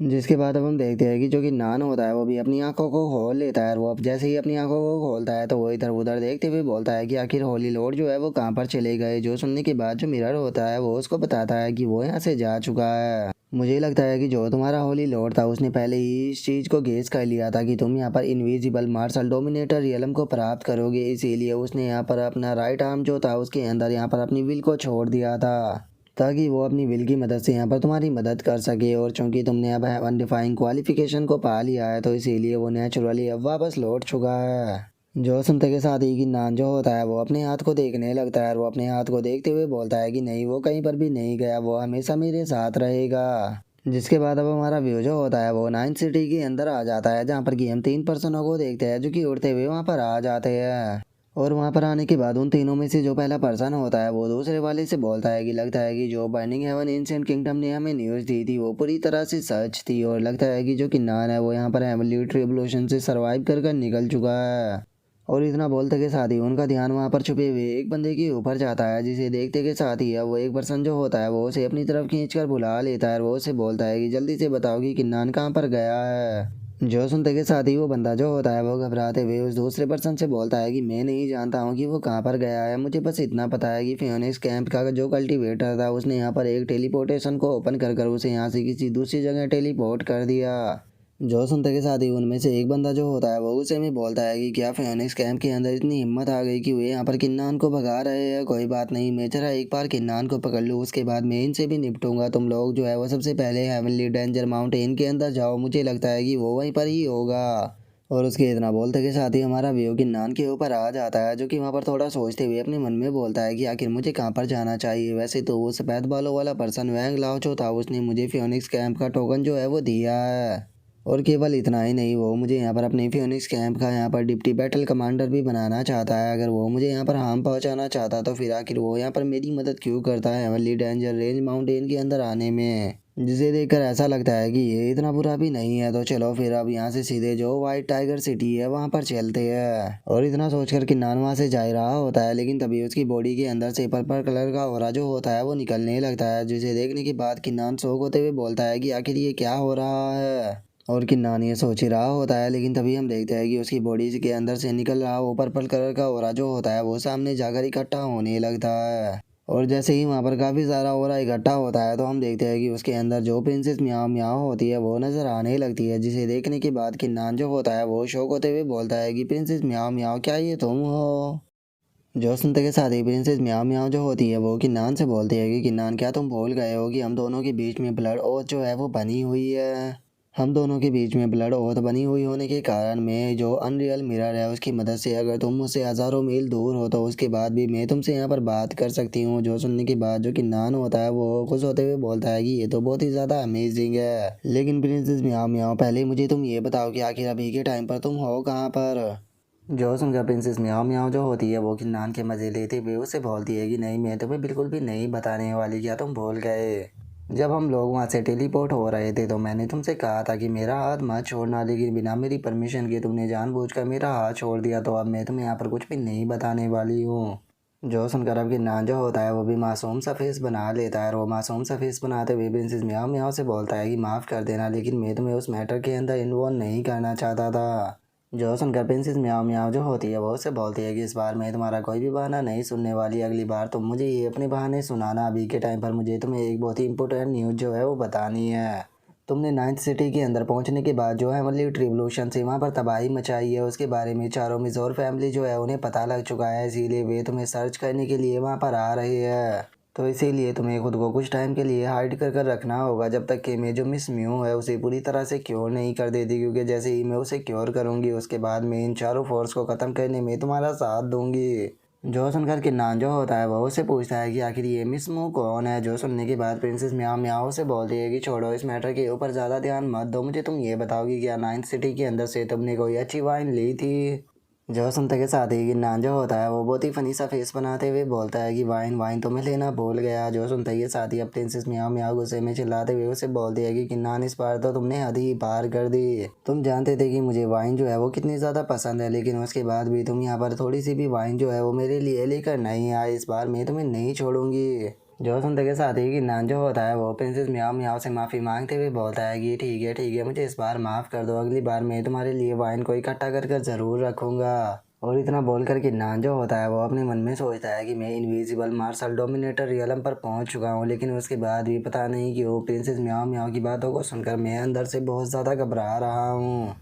जिसके बाद अब हम देखते हैं कि जो कि नान होता है वो भी अपनी आंखों को खोल लेता है। और वो अब जैसे ही अपनी आंखों को खोलता है तो वो इधर उधर देखते हुए बोलता है कि आखिर होली लॉर्ड जो है वो कहाँ पर चले गए। जो सुनने के बाद जो मिरर होता है वो उसको बताता है कि वो यहाँ से जा चुका है। मुझे लगता है कि जो तुम्हारा होली लॉर्ड था उसने पहले ही इस चीज़ को गेस कर लिया था कि तुम यहाँ पर इनविजिबल मार्शल डोमिनेटर रियलम को प्राप्त करोगे, इसीलिए उसने यहाँ पर अपना राइट आर्म जो था उसके अंदर यहाँ पर अपनी विल को छोड़ दिया था, ताकि वो अपनी विल की मदद से यहाँ पर तुम्हारी मदद कर सके। और चूंकि तुमने अब अनडिफाइंड क्वालिफिकेशन को पा लिया है तो इसीलिए वो नेचुरली अब वापस लौट चुका है। जो सुनते के साथ ही कि नान जो होता है वो अपने हाथ को देखने लगता है, और वो अपने हाथ को देखते हुए बोलता है कि नहीं, वो कहीं पर भी नहीं गया, वो हमेशा मेरे साथ रहेगा। जिसके बाद अब हमारा व्यू जो होता है वो नाइन सिटी के अंदर आ जाता है, जहाँ पर कि हम 3 पर्सनों को देखते हैं जो कि उड़ते हुए वहाँ पर आ जाते हैं। और वहाँ पर आने के बाद उन तीनों में से जो पहला पर्सन होता है वो दूसरे वाले से बोलता है कि लगता है कि जो बर्निंग हेवन एंशिएंट किंगडम ने हमें न्यूज़ दी थी वो पूरी तरह से सच थी, और लगता है कि जो किन्नान है वो यहाँ पर हेवनली ट्रिब्यूलेशन से सर्वाइव कर निकल चुका है। और इतना बोलते के साथ ही उनका ध्यान वहाँ पर छुपे हुए एक बंदे के ऊपर जाता है, जिसे देखते के साथ ही वो एक पर्सन जो होता है वो उसे अपनी तरफ खींचकर बुला लेता है और वो उसे बोलता है कि जल्दी से बताओ कि किन्नान कहाँ पर गया है। जो सुनते के साथ ही वो बंदा जो होता है वो घबराते हुए उस दूसरे पर्सन से बोलता है कि मैं नहीं जानता हूँ कि वो कहाँ पर गया है, मुझे बस इतना पता है कि फियोनिक्स कैंप का जो कल्टीवेटर था उसने यहाँ पर एक टेलीपोर्टेशन को ओपन कर उसे यहाँ से किसी दूसरी जगह टेलीपोर्ट कर दिया। जो सुनते के साथ ही उनमें से एक बंदा जो होता है वो उसे में बोलता है कि क्या फियोनिक्स कैंप के अंदर इतनी हिम्मत आ गई कि वे यहाँ पर किन्नान को भगा रहे हैं। कोई बात नहीं, मैं जरा एक बार किन्नान को पकड़ लूँ, उसके बाद मैं इनसे भी निपटूंगा। तुम लोग जो है वो सबसे पहले हेवनली डेंजर माउंटेन के अंदर जाओ, मुझे लगता है कि वो वहीं पर ही होगा। और उसके इतना बोलते के साथ ही हमारा व्यू किन्नान के ऊपर आ जाता है, जो कि वहाँ पर थोड़ा सोचते हुए अपने मन में बोलता है कि आखिर मुझे कहाँ पर जाना चाहिए। वैसे तो वो सफ़ेद बालों वाला पर्सन वैंग लाओ जो था उसने मुझे फियोनिक्स कैंप का टोकन जो है वो दिया है। और केवल इतना ही नहीं, वो मुझे यहाँ पर अपने फियोनिक्स कैंप का यहाँ पर डिप्टी बैटल कमांडर भी बनाना चाहता है। अगर वो मुझे यहाँ पर हार्म पहुँचाना चाहता तो फिर आखिर वो यहाँ पर मेरी मदद क्यों करता है हेवनली डेंजर रेंज माउंटेन के अंदर आने में। जिसे देखकर ऐसा लगता है कि ये इतना बुरा भी नहीं है। तो चलो फिर अब यहाँ से सीधे जो वाइट टाइगर सिटी है वहाँ पर चलते हैं। और इतना सोचकर किन्नान वहाँ से जा रहा होता है, लेकिन तभी उसकी बॉडी के अंदर से पर्पल कलर का ऑरा जो होता है वो निकलने लगता है, जिसे देखने के बाद किन्नान शौक होते हुए बोलता है कि आखिर ये क्या हो रहा है। और किन्नान ये सोच ही रहा होता है, लेकिन तभी हम देखते हैं कि उसकी बॉडी के अंदर से निकल रहा वो पर्पल कलर का ऑरा जो होता है वो सामने जाकर इकट्ठा होने लगता है। और जैसे ही वहाँ पर काफ़ी सारा ऑरा इकट्ठा होता है तो हम देखते हैं कि उसके अंदर जो प्रिंसेस म्याओ म्याओ होती है वो नज़र आने लगती है, जिसे देखने के बाद किन्नान जो होता है वो शौक होते हुए बोलता है कि प्रिंसेस म्याओ म्याओ क्या ये तुम हो। जो सुनते के साथ ही प्रिंसेस म्याओ म्याओ जो होती है वो किन्नान से बोलती है कि किन्नान क्या तुम भूल गए हो कि हम दोनों के बीच में ब्लड ओथ जो है वो बनी हुई है। हम दोनों के बीच में ब्लड ओथ बनी हुई होने के कारण मैं जो अनरियल मिरर है उसकी मदद से अगर तुम मुझसे हज़ारों मील दूर हो तो उसके बाद भी मैं तुमसे यहाँ पर बात कर सकती हूँ। जो सुनने के बाद जो किन्नान होता है वो खुश होते हुए बोलता है कि ये तो बहुत ही ज़्यादा अमेजिंग है, लेकिन प्रिंसेस म्याओ म्याओ पहले मुझे तुम ये बताओ कि आखिर अभी के टाइम पर तुम हो कहाँ पर। जो सुनकर प्रिंसेस म्याओ म्याओ जो होती है वो किन्नान के मज़े लेते हुए उससे बोलती है कि नहीं, मैं तुम्हें बिल्कुल भी नहीं बताने वाली, क्या तुम भूल गए। जब हम लोग वहाँ से टेलीपोर्ट हो रहे थे तो मैंने तुमसे कहा था कि मेरा हाथ मत छोड़ना, लेकिन बिना मेरी परमिशन के तुमने जानबूझकर मेरा हाथ छोड़ दिया, तो अब मैं तुम्हें यहाँ पर कुछ भी नहीं बताने वाली हूँ। जो सुनकर अब किन्नान जो होता है वो भी मासूम सा फेस बना लेता है, और वो मासूम सा फेस बनाते हुए प्रिंसेस म्याओ म्याओ से बोलता है कि माफ़ कर देना, लेकिन मैं तुम्हें उस मैटर के अंदर इन्वॉल्व नहीं करना चाहता था। जो सुनकर प्रिंसेस म्याओ म्याओ जो होती है वो उससे बोलती है कि इस बार मैं तुम्हारा कोई भी बहाना नहीं सुनने वाली, अगली बार तुम मुझे ये अपने बहाने सुनाना। अभी के टाइम पर मुझे तुम्हें एक बहुत ही इंपॉर्टेंट न्यूज़ जो है वो बतानी है। तुमने नाइन्थ सिटी के अंदर पहुंचने के बाद जो है मतलब ट्रिब्यूलेशन से वहाँ पर तबाही मचाई है, उसके बारे में चारों मिजोर फैमिली जो है उन्हें पता लग चुका है, इसीलिए वे तुम्हें सर्च करने के लिए वहाँ पर आ रहे हैं। तो इसीलिए तुम्हें खुद को कुछ टाइम के लिए हाइड कर रखना होगा, जब तक कि मैं जो मिस म्यू है उसे पूरी तरह से क्योर नहीं कर देती, क्योंकि जैसे ही मैं उसे क्योर करूँगी उसके बाद मैं इन चारों फोर्स को ख़त्म करने में तुम्हारा साथ दूंगी। जो सुनकर किन्नान जो होता है वो उससे पूछता है कि आखिर ये मिस म्यू कौन है। जो सुनने के बाद प्रिंसेस म्याओ म्याओ से बोलती है कि छोड़ो, इस मैटर के ऊपर ज़्यादा ध्यान मत दो, मुझे तुम ये बताओ कि क्या नाइन्थ सिटी के अंदर से तुमने कोई अच्छी वाइन ली थी। जो सुनते के साथ ही किन्नान जो होता है वो बहुत ही फनी सा फेस बनाते हुए बोलता है कि वाइन वाइन तो मैं लेना भूल गया। जो सुनते के साथ ही अब प्रिंसेस म्याओ म्याओ गुस्से में चिल्लाते हुए उसे बोलती है कि किन्नान इस बार तो तुमने हद ही पार कर दी। तुम जानते थे कि मुझे वाइन जो है वो कितनी ज़्यादा पसंद है, लेकिन उसके बाद भी तुम यहाँ पर थोड़ी सी भी वाइन जो है वो मेरे लिए लेकर नहीं आए। इस बार मैं तुम्हें नहीं छोड़ूंगी। जो सुनते के साथ ही किन्नान जो होता है वो प्रिंसेस म्याओ म्याओ से माफ़ी मांगते हुए बोलता है कि ठीक है, मुझे इस बार माफ़ कर दो, अगली बार मैं तुम्हारे लिए वाइन को इकट्ठा कर ज़रूर रखूँगा। और इतना बोलकर किन्नान जो होता है वो अपने मन में सोचता है कि मैं इनविजिबल मार्शल डोमिनेटर रियलम पर पहुंच चुका हूं, लेकिन उसके बाद भी पता नहीं क्यों प्रिंसेस म्याओ म्याओ की बातों को सुनकर मैं अंदर से बहुत ज़्यादा घबरा रहा हूं।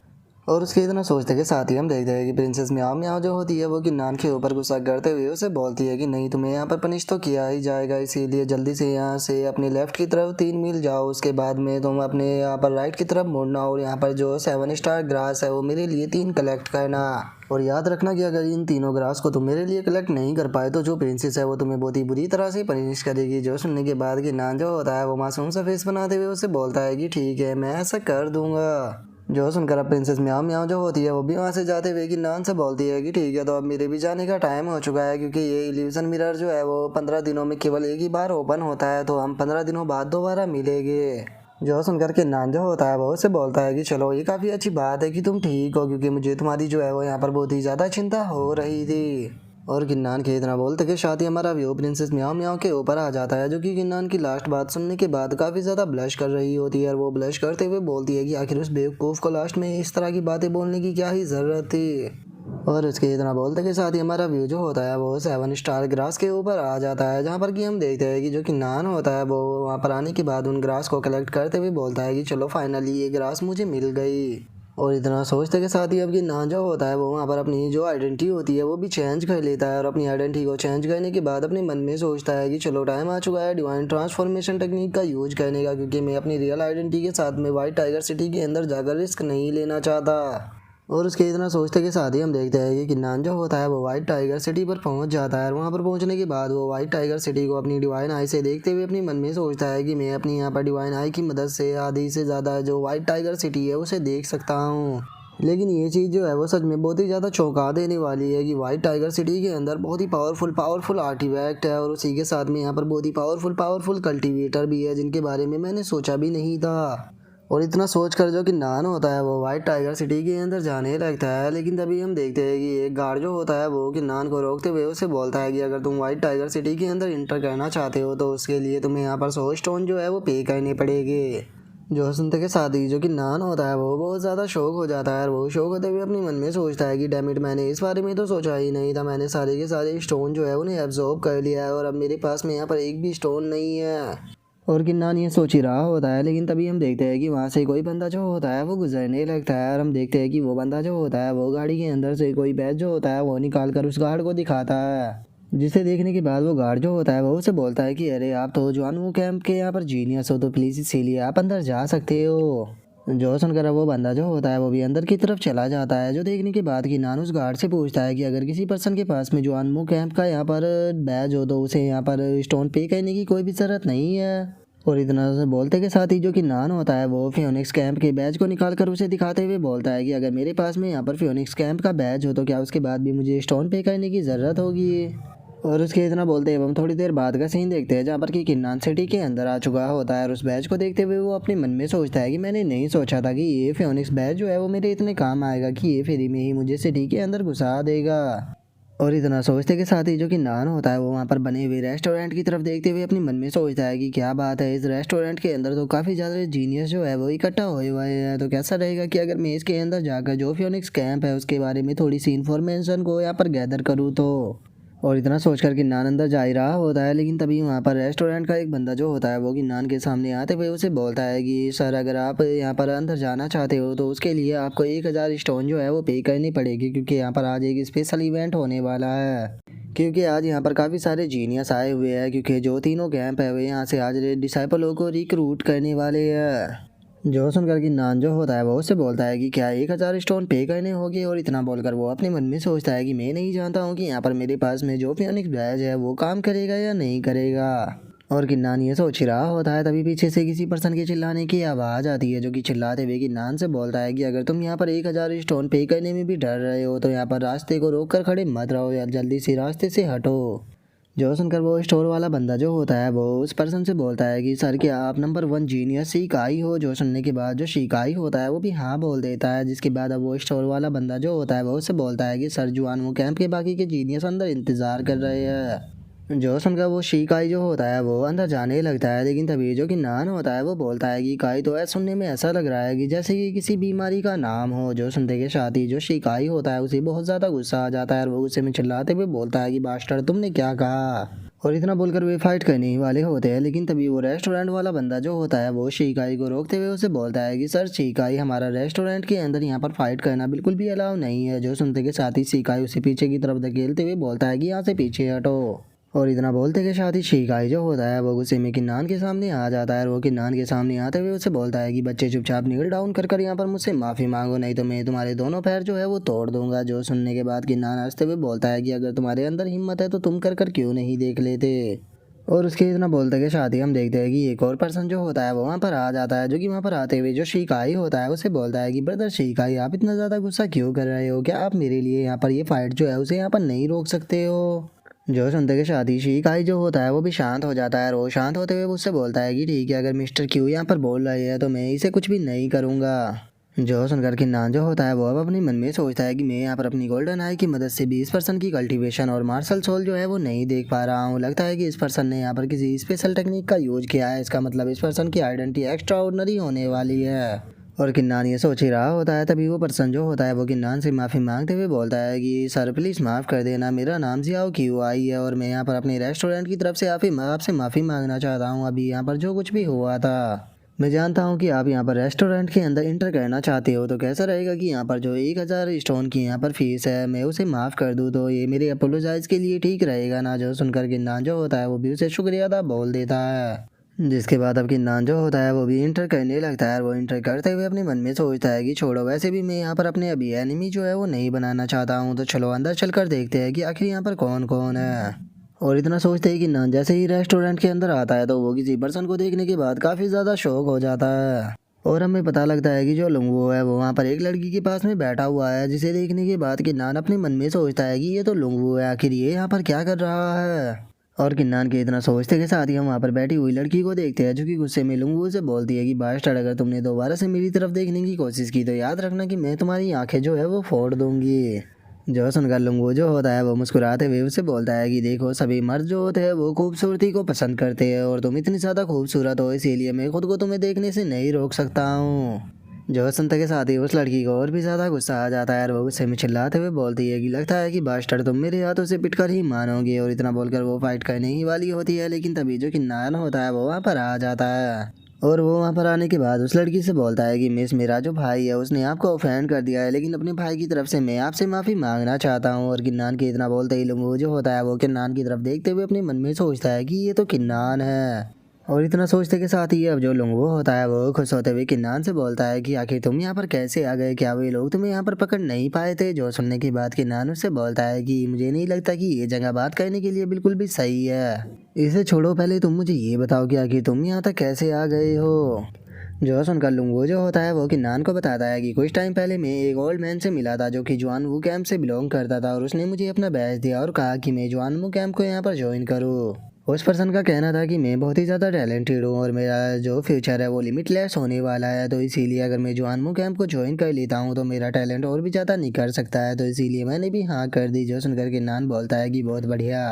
और उसके इतना सोचते के साथ ही हम देखते हैं कि प्रिंसेस म्याओ म्याओ जो होती है वो किन्नान के ऊपर गुस्सा करते हुए उसे बोलती है कि नहीं, तुम्हें यहाँ पर पनिश तो किया ही जाएगा, इसीलिए जल्दी से यहाँ से अपने लेफ्ट की तरफ 3 मील जाओ, उसके बाद में तुम अपने यहाँ पर राइट की तरफ मुड़ना और यहाँ पर जो 7 स्टार ग्रास है वो मेरे लिए 3 कलेक्ट करना। और याद रखना कि अगर इन तीनों ग्रास को तुम मेरे लिए कलेक्ट नहीं कर पाए तो जो प्रिंसेस है वो तुम्हें बहुत ही बुरी तरह से पनिश करेगी। जो सुनने के बाद किन्नान जो होता है वो मासूम सा फेस बनाते हुए उसे बोलता है कि ठीक है, मैं ऐसा कर दूंगा। जो सुनकर अब प्रिंसेस म्याओ म्याओ जो होती है वो भी वहाँ से जाते हुए किन्नान से बोलती है कि ठीक है, तो अब मेरे भी जाने का टाइम हो चुका है, क्योंकि ये इल्यूजन मिरर जो है वो 15 दिनों में केवल एक ही बार ओपन होता है, तो हम 15 दिनों बाद दोबारा मिलेंगे। जो सुनकर किन्नान जो होता है वो उससे बोलता है कि चलो, ये काफ़ी अच्छी बात है कि तुम ठीक हो, क्योंकि मुझे तुम्हारी जो है वो यहाँ पर बहुत ही ज़्यादा चिंता हो रही थी। और किन्नान के इतना बोलते कि साथ ही हमारा व्यू प्रिंसेस म्याओ म्याओ के ऊपर आ जाता है, जो कि किन्नान की लास्ट बात सुनने के बाद काफ़ी ज़्यादा ब्लश कर रही होती है। और वो ब्लश करते हुए बोलती है कि आखिर उस बेवकूफ़ को लास्ट में इस तरह की बातें बोलने की क्या ही ज़रूरत थी। और उसके इतना बोलते के साथ ही हमारा व्यू जो होता है वो 7 स्टार ग्रास के ऊपर आ जाता है, जहाँ पर कि हम देखते हैं कि जो किन्नान होता है वो वहाँ पर आने के बाद उन ग्रास को कलेक्ट करते हुए बोलता है कि चलो फाइनली ये ग्रास मुझे मिल गई। और इतना सोचते के साथ ही अब किन्नान जो होता है वो वहाँ पर अपनी जो आइडेंटिटी होती है वो भी चेंज कर लेता है। और अपनी आइडेंटिटी को चेंज करने के बाद अपने मन में सोचता है कि चलो, टाइम आ चुका है डिवाइन ट्रांसफॉर्मेशन टेक्निक का यूज करने का, क्योंकि मैं अपनी रियल आइडेंटिटी के साथ में वाइट टाइगर सिटी के अंदर जाकर रिस्क नहीं लेना चाहता। और उसके इतना सोचते के साथ ही हम देखते हैं कि किन्नान जो होता है वो वाइट टाइगर सिटी पर पहुंच जाता है। और वहाँ पर पहुंचने के बाद वो वाइट टाइगर सिटी को अपनी डिवाइन आई से देखते हुए अपने मन में सोचता है कि मैं अपनी यहाँ पर डिवाइन आई की मदद से आधी से ज़्यादा जो वाइट टाइगर सिटी है उसे देख सकता हूँ। लेकिन ये चीज़ जो है वो सच में बहुत ही ज़्यादा चौंका देने वाली है कि वाइट टाइगर सिटी के अंदर बहुत ही पावरफुल आर्टिफैक्ट है, और उसी के साथ में यहाँ पर बहुत ही पावरफुल कल्टीवेटर भी है, जिनके बारे में मैंने सोचा भी नहीं था। और इतना सोच कर जो किन्नान होता है वो वाइट टाइगर सिटी के अंदर जाने लगता है। लेकिन तभी हम देखते हैं कि एक गार्ड जो होता है वो किन्नान को रोकते हुए उसे बोलता है कि अगर तुम वाइट टाइगर सिटी के अंदर इंटर करना चाहते हो तो उसके लिए तुम्हें यहाँ पर 100 स्टोन जो है वो पे करने पड़ेंगे। जो सुनते के साथ ही जो किन्नान होता है वो बहुत ज़्यादा शौक हो जाता है। और वो शौक होते हुए अपने मन में सोचता है कि डैमिट, मैंने इस बारे में तो सोचा ही नहीं था, मैंने सारे के सारे स्टोन जो है उन्हें एब्जॉर्ब कर लिया है और अब मेरे पास में यहाँ पर एक भी स्टोन नहीं है। और किन्नान ये सोच ही रहा होता है, लेकिन तभी हम देखते हैं कि वहाँ से कोई बंदा जो होता है वो गुजरने लगता है। और हम देखते हैं कि वो बंदा जो होता है वो गाड़ी के अंदर से कोई बैच जो होता है वो निकाल कर उस गार्ड को दिखाता है, जिसे देखने के बाद वो गार्ड जो होता है वो उसे बोलता है कि अरे, आप तो जुआनू कैंप के यहाँ पर जीनियस हो, तो प्लीज़ इसीलिए आप अंदर जा सकते हो। जो सुनकर वो बंदा जो होता है वो भी अंदर की तरफ चला जाता है। जो देखने के बाद कि नान उस गार्ड से पूछता है कि अगर किसी पर्सन के पास में जुआनू कैंप का यहाँ पर बैज हो तो उसे यहाँ पर स्टोन पे करने की कोई भी ज़रूरत नहीं है। और इतना से बोलते के साथ ही जो कि नान होता है वो फियोनिक्स कैंप के बैज को निकाल कर उसे दिखाते हुए बोलता है कि अगर मेरे पास में यहाँ पर फियोनिक्स कैंप का बैज हो तो क्या उसके बाद भी मुझे स्टोन पे करने की ज़रूरत होगी। और उसके इतना बोलते हैं हम थोड़ी देर बाद का सीन देखते हैं, जहाँ पर कि किन्नान सिटी के अंदर आ चुका होता है। और उस बैज को देखते हुए वो अपने मन में सोचता है कि मैंने नहीं सोचा था कि ये फियोनिक्स बैज जो है वो मेरे इतने काम आएगा कि ये फ्री में ही मुझे सिटी के अंदर घुसा देगा। और इतना सोचते के साथ ही जो कि नान होता है वो वहाँ पर बने हुए रेस्टोरेंट की तरफ देखते हुए अपने मन में सोचता है कि क्या बात है, इस रेस्टोरेंट के अंदर तो काफ़ी ज़्यादा जीनियस जो है वो इकट्ठा हुए हुए हैं, तो कैसा रहेगा कि अगर मैं इसके अंदर जाकर जो फियोनिक्स कैंप है उसके बारे में थोड़ी सी इन्फॉर्मेशन को यहाँ पर गैदर करूँ तो। और इतना सोचकर किन्नान अंदर जा ही रहा होता है, लेकिन तभी वहाँ पर रेस्टोरेंट का एक बंदा जो होता है वो किन्नान के सामने आते हुए उसे बोलता है कि सर, अगर आप यहाँ पर अंदर जाना चाहते हो तो उसके लिए आपको 1000 स्टोन जो है वो पे करनी पड़ेगी, क्योंकि यहाँ पर आज एक स्पेशल इवेंट होने वाला है। क्योंकि आज यहाँ पर काफ़ी सारे जीनियस आए हुए हैं, क्योंकि जो तीनों कैंप है वो यहाँ से आज डिसाइपलों को रिक्रूट करने वाले हैं। जो सुनकर कि नान जो होता है वो उससे बोलता है कि क्या 1000 स्टोन पे करने होंगे। और इतना बोलकर वो अपने मन में सोचता है कि मैं नहीं जानता हूँ कि यहाँ पर मेरे पास में जो फियोनिक्स बैज है वो काम करेगा या नहीं करेगा। और किन्नान ये सोच ही रहा होता है, तभी पीछे से किसी पर्सन के चिल्लाने की आवाज़ आती है, जो कि चिल्लाते हुए किन्नान से बोलता है कि अगर तुम यहाँ पर 1000 स्टोन पे करने में भी डर रहे हो तो यहाँ पर रास्ते को रोक कर खड़े मत रहो या जल्दी से रास्ते से हटो। जो सुनकर वो स्टोर वाला बंदा जो होता है वो उस पर्सन से बोलता है कि सर, क्या आप नंबर 1 जीनियस शिकाई हो। जो सुनने के बाद जो शिकाई होता है वो भी हाँ बोल देता है, जिसके बाद अब वो स्टोर वाला बंदा जो होता है वो उससे बोलता है कि सर, जुआनू कैंप के बाकी के जीनियस अंदर इंतज़ार कर रहे हैं। जो सुनकर वो शिकाई जो होता है वो अंदर जाने लगता है, लेकिन तभी जो कि नान होता है वो बोलता है कि काई, तो ऐसा सुनने में ऐसा लग रहा है कि जैसे कि किसी बीमारी का नाम हो। जो सुनते के साथ ही जो शिकाई होता है उसे बहुत ज़्यादा गुस्सा आ जाता है और वो गुस्से में चिल्लाते हुए बोलता है कि बास्टर, तुमने क्या कहा। और इतना बोलकर वे फाइट करने ही वाले होते हैं, लेकिन तभी वो रेस्टोरेंट वाला बंदा जो होता है वो शिकाई को रोकते हुए उसे बोलता है कि सर शिकाई, हमारा रेस्टोरेंट के अंदर यहाँ पर फाइट करना बिल्कुल भी अलाउ नहीं है। जो सुनते के साथ ही शिकाई उसे पीछे की तरफ धकेलते हुए बोलता है कि यहाँ से पीछे हटो। और इतना बोलते के साथ ही शिकाई जो होता है वो गुस्से में किन्नान के सामने आ जाता है और वो किन्नान के सामने आते हुए उसे बोलता है कि बच्चे चुपचाप नील डाउन कर यहाँ पर मुझसे माफ़ी मांगो, नहीं तो मैं तुम्हारे दोनों पैर जो है वो तोड़ दूंगा। जो सुनने के बाद किन्नान हंसते हुए बोलता है कि अगर तुम्हारे अंदर हिम्मत है तो तुम कर क्यों नहीं देख लेते। और उसके इतना बोलते के साथ ही हम देखते हैं कि एक और पर्सन जो होता है वो वहाँ पर आ जाता है, जो कि वहाँ पर आते हुए जो शिकाई होता है उसे बोलता है कि ब्रदर शिकाई, आप इतना ज़्यादा गुस्सा क्यों कर रहे हो? क्या आप मेरे लिए यहाँ पर ये फाइट जो है उसे यहाँ पर नहीं रोक सकते हो? जो सुनते के साथ ही शिकाई जो होता है वो भी शांत हो जाता है और वो शांत होते हुए उससे बोलता है कि ठीक है, अगर मिस्टर क्यू यहाँ पर बोल रहे हैं तो मैं इसे कुछ भी नहीं करूँगा। जो सुनकर किन्नान जो होता है वो अब अपने मन में सोचता है कि मैं यहाँ पर अपनी गोल्डन आई की मदद से 20% की कल्टीवेशन और मार्शल सोल जो है वो नहीं देख पा रहा हूँ। लगता है कि इस पर्सन ने यहाँ पर किसी स्पेशल टेक्निक का यूज किया है। इसका मतलब इस पर्सन की आइडेंटिटी एक्स्ट्रा ऑर्डिनरी होने वाली है। और किन्नान ये सोच ही रहा होता है, तभी वो पर्सन जो होता है वो किन्नान से माफ़ी मांगते हुए बोलता है कि सर प्लीज़ माफ़ कर देना, मेरा नाम जियाओ क्यू आई है और मैं यहाँ पर अपने रेस्टोरेंट की तरफ से आपसे माफ़ी मांगना चाहता हूँ। अभी यहाँ पर जो कुछ भी हुआ था, मैं जानता हूँ कि आप यहाँ पर रेस्टोरेंट के अंदर इंटर करना चाहते हो, तो कैसा रहेगा कि यहाँ पर जो 1000 स्टोन की यहाँ पर फीस है मैं उसे माफ़ कर दूँ, तो ये मेरे अपोलोजाइज के लिए ठीक रहेगा ना? जो सुनकर किन्नान जो होता है वो भी उसे शुक्रिया अदा बोल देता है। जिसके बाद अब किन्नान जो होता है वो भी इंटर करने लगता है और वो इंटर करते हुए अपने मन में सोचता है कि छोड़ो, वैसे भी मैं यहाँ पर अपने अभी एनिमी जो है वो नहीं बनाना चाहता हूँ, तो चलो अंदर चलकर देखते हैं कि आखिर यहाँ पर कौन कौन है। और इतना सोचते ही किन्नान जैसे ही रेस्टोरेंट के अंदर आता है तो वो किसी पर्सन को देखने के बाद काफ़ी ज़्यादा शौक हो जाता है। और हमें पता लगता है कि जो लुंगू है वो वहाँ पर एक लड़की के पास में बैठा हुआ है, जिसे देखने के बाद किन्नान अपने मन में सोचता है कि ये तो लुंगू है, आखिर ये यहाँ पर क्या कर रहा है। और किन्नान के इतना सोचते के साथ ही हम वहाँ पर बैठी हुई लड़की को देखते हैं, जो कि गुस्से में लुंगू से बोलती है कि बास्टर्ड, अगर तुमने दोबारा से मेरी तरफ देखने की कोशिश की तो याद रखना कि मैं तुम्हारी आंखें जो है वो फोड़ दूंगी। जो सुनकर लुंगू जो होता है वो मुस्कुराते हुए उससे बोलता है कि देखो, सभी मर्द जो होते हैं वो खूबसूरती को पसंद करते हैं और तुम इतनी ज़्यादा खूबसूरत हो, इसीलिए मैं खुद को तुम्हें देखने से नहीं रोक सकता हूँ। जो सुनते के साथ ही उस लड़की को और भी ज़्यादा गुस्सा आ जाता है और वो गुस्से में चिल्लाते हुए बोलती है कि लगता है कि बास्टर्ड, तुम मेरे हाथों से पिटकर ही मानोगे। और इतना बोलकर वो फाइट करने ही वाली होती है, लेकिन तभी जो किन्नान होता है वो वहाँ पर आ जाता है। और वो वहाँ पर आने के बाद उस लड़की से बोलता है कि मिस, मेरा जो भाई है उसने आपको ऑफेंड कर दिया है, लेकिन अपने भाई की तरफ से मैं आपसे माफ़ी मांगना चाहता हूँ। और किन्नान के इतना बोलते ही लुंगू जो होता है वो किन्नान की तरफ देखते हुए अपने मन में सोचता है कि ये तो किन्नान है। और इतना सोचते के साथ ही अब जो लुंगू होता है वो खुश होते हुए किन्नान से बोलता है कि आखिर तुम यहाँ पर कैसे आ गए? क्या वे लोग तुम्हें यहाँ पर पकड़ नहीं पाए थे? जो सुनने की बात किन्नान उससे बोलता है कि मुझे नहीं लगता कि ये जगह बात करने के लिए बिल्कुल भी सही है। इसे छोड़ो, पहले तुम मुझे ये बताओ कि आखिर तुम यहाँ तक कैसे आ गए हो? जो सुनकर लुंगू जो होता है वो किन्नान को बताता है कि कुछ टाइम पहले मैं एक ओल्ड मैन से मिला था, जो कि जुआनवू कैंप से बिलोंग करता था, और उसने मुझे अपना बैज दिया और कहा कि मैं जुआनवू कैंप को यहाँ पर ज्वाइन करूँ। उस पर्सन का कहना था कि मैं बहुत ही ज़्यादा टैलेंटेड हूँ और मेरा जो फ्यूचर है वो लिमिटलेस होने वाला है, तो इसीलिए अगर मैं जुआनवू कैंप को ज्वाइन कर लेता हूँ तो मेरा टैलेंट और भी ज़्यादा निखर सकता है, तो इसीलिए मैंने भी हाँ कर दी। जो सुनकर किन्नान बोलता है कि बहुत बढ़िया।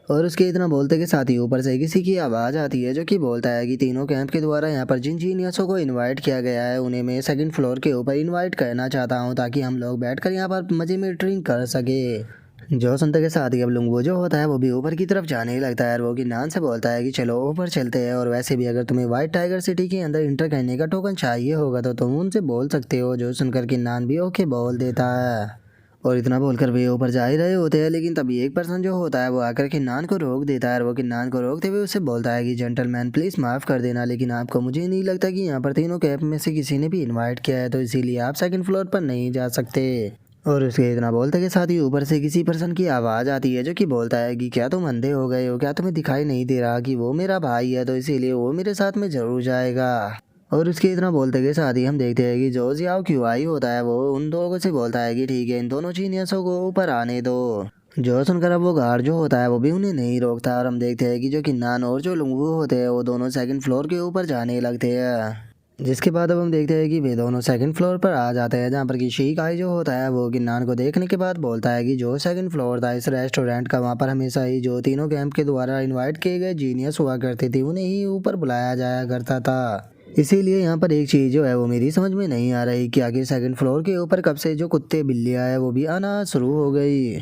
और उसके इतना बोलते के साथ ही ऊपर से किसी की आवाज़ आती है, जो कि बोलता है कि तीनों कैंप के द्वारा यहाँ पर जिन जीनियसों को इनवाइट किया गया है उन्हें मैं सेकंड फ्लोर के ऊपर इनवाइट करना चाहता हूँ, ताकि हम लोग बैठकर यहाँ पर मज़े में ड्रिंक कर सके। जो सुनते के साथ ही अब लुंगू जो होता है वो भी ऊपर की तरफ जाने ही लगता है और वो किन्नान से बोलता है कि चलो ऊपर चलते हैं, और वैसे भी अगर तुम्हें व्हाइट टाइगर सिटी के अंदर इंटर करने का टोकन चाहिए होगा तो तुम उनसे बोल सकते हो। जो सुनकर किन्नान भी ओके बोल देता है। और इतना बोलकर वे ऊपर जा ही रहे होते हैं, लेकिन तभी एक पर्सन जो होता है वो आकर किन्नान को रोक देता है और वो किन्नान को रोकते हुए उससे बोलता है कि जेंटलमैन प्लीज़ माफ़ कर देना, लेकिन आपको मुझे नहीं लगता कि यहाँ पर तीनों कैंप में से किसी ने भी इन्वाइट किया है, तो इसीलिए आप सेकंड फ्लोर पर नहीं जा सकते। और उसके इतना बोलते के साथ ही ऊपर से किसी पर्सन की आवाज़ आती है, जो कि बोलता है कि क्या तुम अंधे हो गए हो? क्या तुम्हें दिखाई नहीं दे रहा कि वो मेरा भाई है, तो इसीलिए वो मेरे साथ में ज़रूर जाएगा। और उसके इतना बोलते के साथ ही हम देखते हैं कि जो जियाओ क्यू आई होता है वो उन लोगों से बोलता है कि ठीक है, इन दोनों जीनियसों को ऊपर आने दो। जो सुनकर अब वो गार्ड जो होता है वो भी उन्हें नहीं रोकता, और हम देखते हैं कि जो किन्नान और जो लुंगू होते हैं वो दोनों सेकंड फ्लोर के ऊपर जाने लगते हैं। जिसके बाद अब हम देखते हैं कि वे दोनों सेकंड फ्लोर पर आ जाते हैं, जहाँ पर कि शिकाई जो होता है वो किन्नान को देखने के बाद बोलता है कि जो सेकंड फ्लोर था इस रेस्टोरेंट का, वहाँ पर हमेशा ही जो तीनों कैंप के द्वारा इनवाइट किए गए जीनियस हुआ करते थे उन्हें ही ऊपर बुलाया जाया करता था। इसीलिए यहाँ पर एक चीज़ जो है वो मेरी समझ में नहीं आ रही कि आखिर सेकंड फ्लोर के ऊपर कब से जो कुत्ते बिल्लियाँ है वो भी आना शुरू हो गई।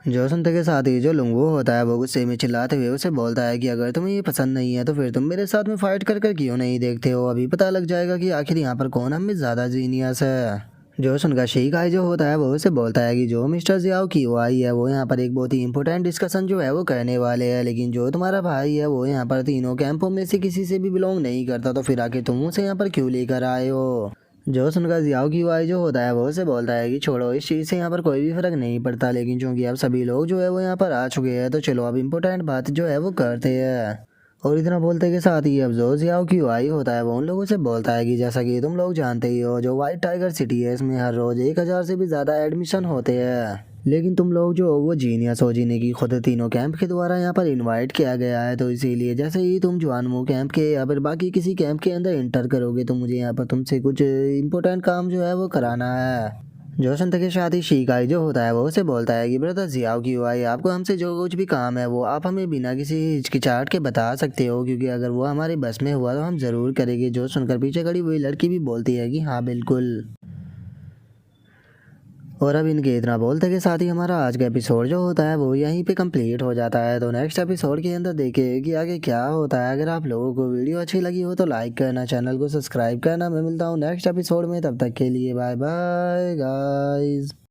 जो सुनते के साथ ही जो लुंगू होता है वो गुस्से में चिल्लाते हुए उसे बोलता है कि अगर तुम्हें ये पसंद नहीं है तो फिर तुम मेरे साथ में फाइट कर कर क्यों नहीं देखते हो, अभी पता लग जाएगा कि आखिर यहाँ पर कौन हम में ज़्यादा जीनियस है। जो सुनकर शिकाई जो होता है वो उसे बोलता है कि जो मिस्टर जियाओ की वो आई है वो यहाँ पर एक बहुत ही इंपॉर्टेंट डिस्कशन जो है वो करने वाले हैं, लेकिन जो तुम्हारा भाई है वो यहाँ पर तीनों कैंपों में से किसी से भी बिलोंग नहीं करता, तो फिर आके तुम उसे यहाँ पर क्यों लेकर आए हो। जो सुनकर जियाओ की वाई जो होता है वो उसे बोलता है कि छोड़ो, इस चीज़ से यहाँ पर कोई भी फर्क नहीं पड़ता, लेकिन चूंकि अब सभी लोग जो है वो यहाँ पर आ चुके हैं तो चलो अब इम्पोर्टेंट बात जो है वो करते हैं। और इतना बोलते के साथ ही अब जो जियाओ की वाई होता है वो उन लोगों से बोलता है कि जैसा कि तुम लोग जानते ही हो जो वाइट टाइगर सिटी है इसमें हर रोज 1,000 से भी ज़्यादा एडमिशन होते हैं, लेकिन तुम लोग जो हो वो जीनियस हो जिन्हें की खुद तीनों कैंप के द्वारा यहाँ पर इनवाइट किया गया है, तो इसीलिए जैसे ही तुम जुआनमो कैंप के या फिर बाकी किसी कैंप के अंदर इंटर करोगे तो मुझे यहाँ पर तुमसे कुछ इंपॉर्टेंट काम जो है वो कराना है। जो संत के साथ ही शिकाई जो होता है वो उसे बोलता है कि ब्रदर जियाओ की भाई आपको हमसे जो कुछ भी काम है वो आप हमें बिना किसी हिचकिचाहट के बता सकते हो, क्योंकि अगर वो हमारे बस में हुआ तो हम ज़रूर करेंगे। जो सुनकर पीछे खड़ी हुई लड़की भी बोलती है कि हाँ बिल्कुल। और अब इनके इतना बोलते के साथ ही हमारा आज का एपिसोड जो होता है वो यहीं पे कंप्लीट हो जाता है। तो नेक्स्ट एपिसोड के अंदर देखिए कि आगे क्या होता है। अगर आप लोगों को वीडियो अच्छी लगी हो तो लाइक करना, चैनल को सब्सक्राइब करना। मैं मिलता हूँ नेक्स्ट एपिसोड में, तब तक के लिए बाय बाय गाइस।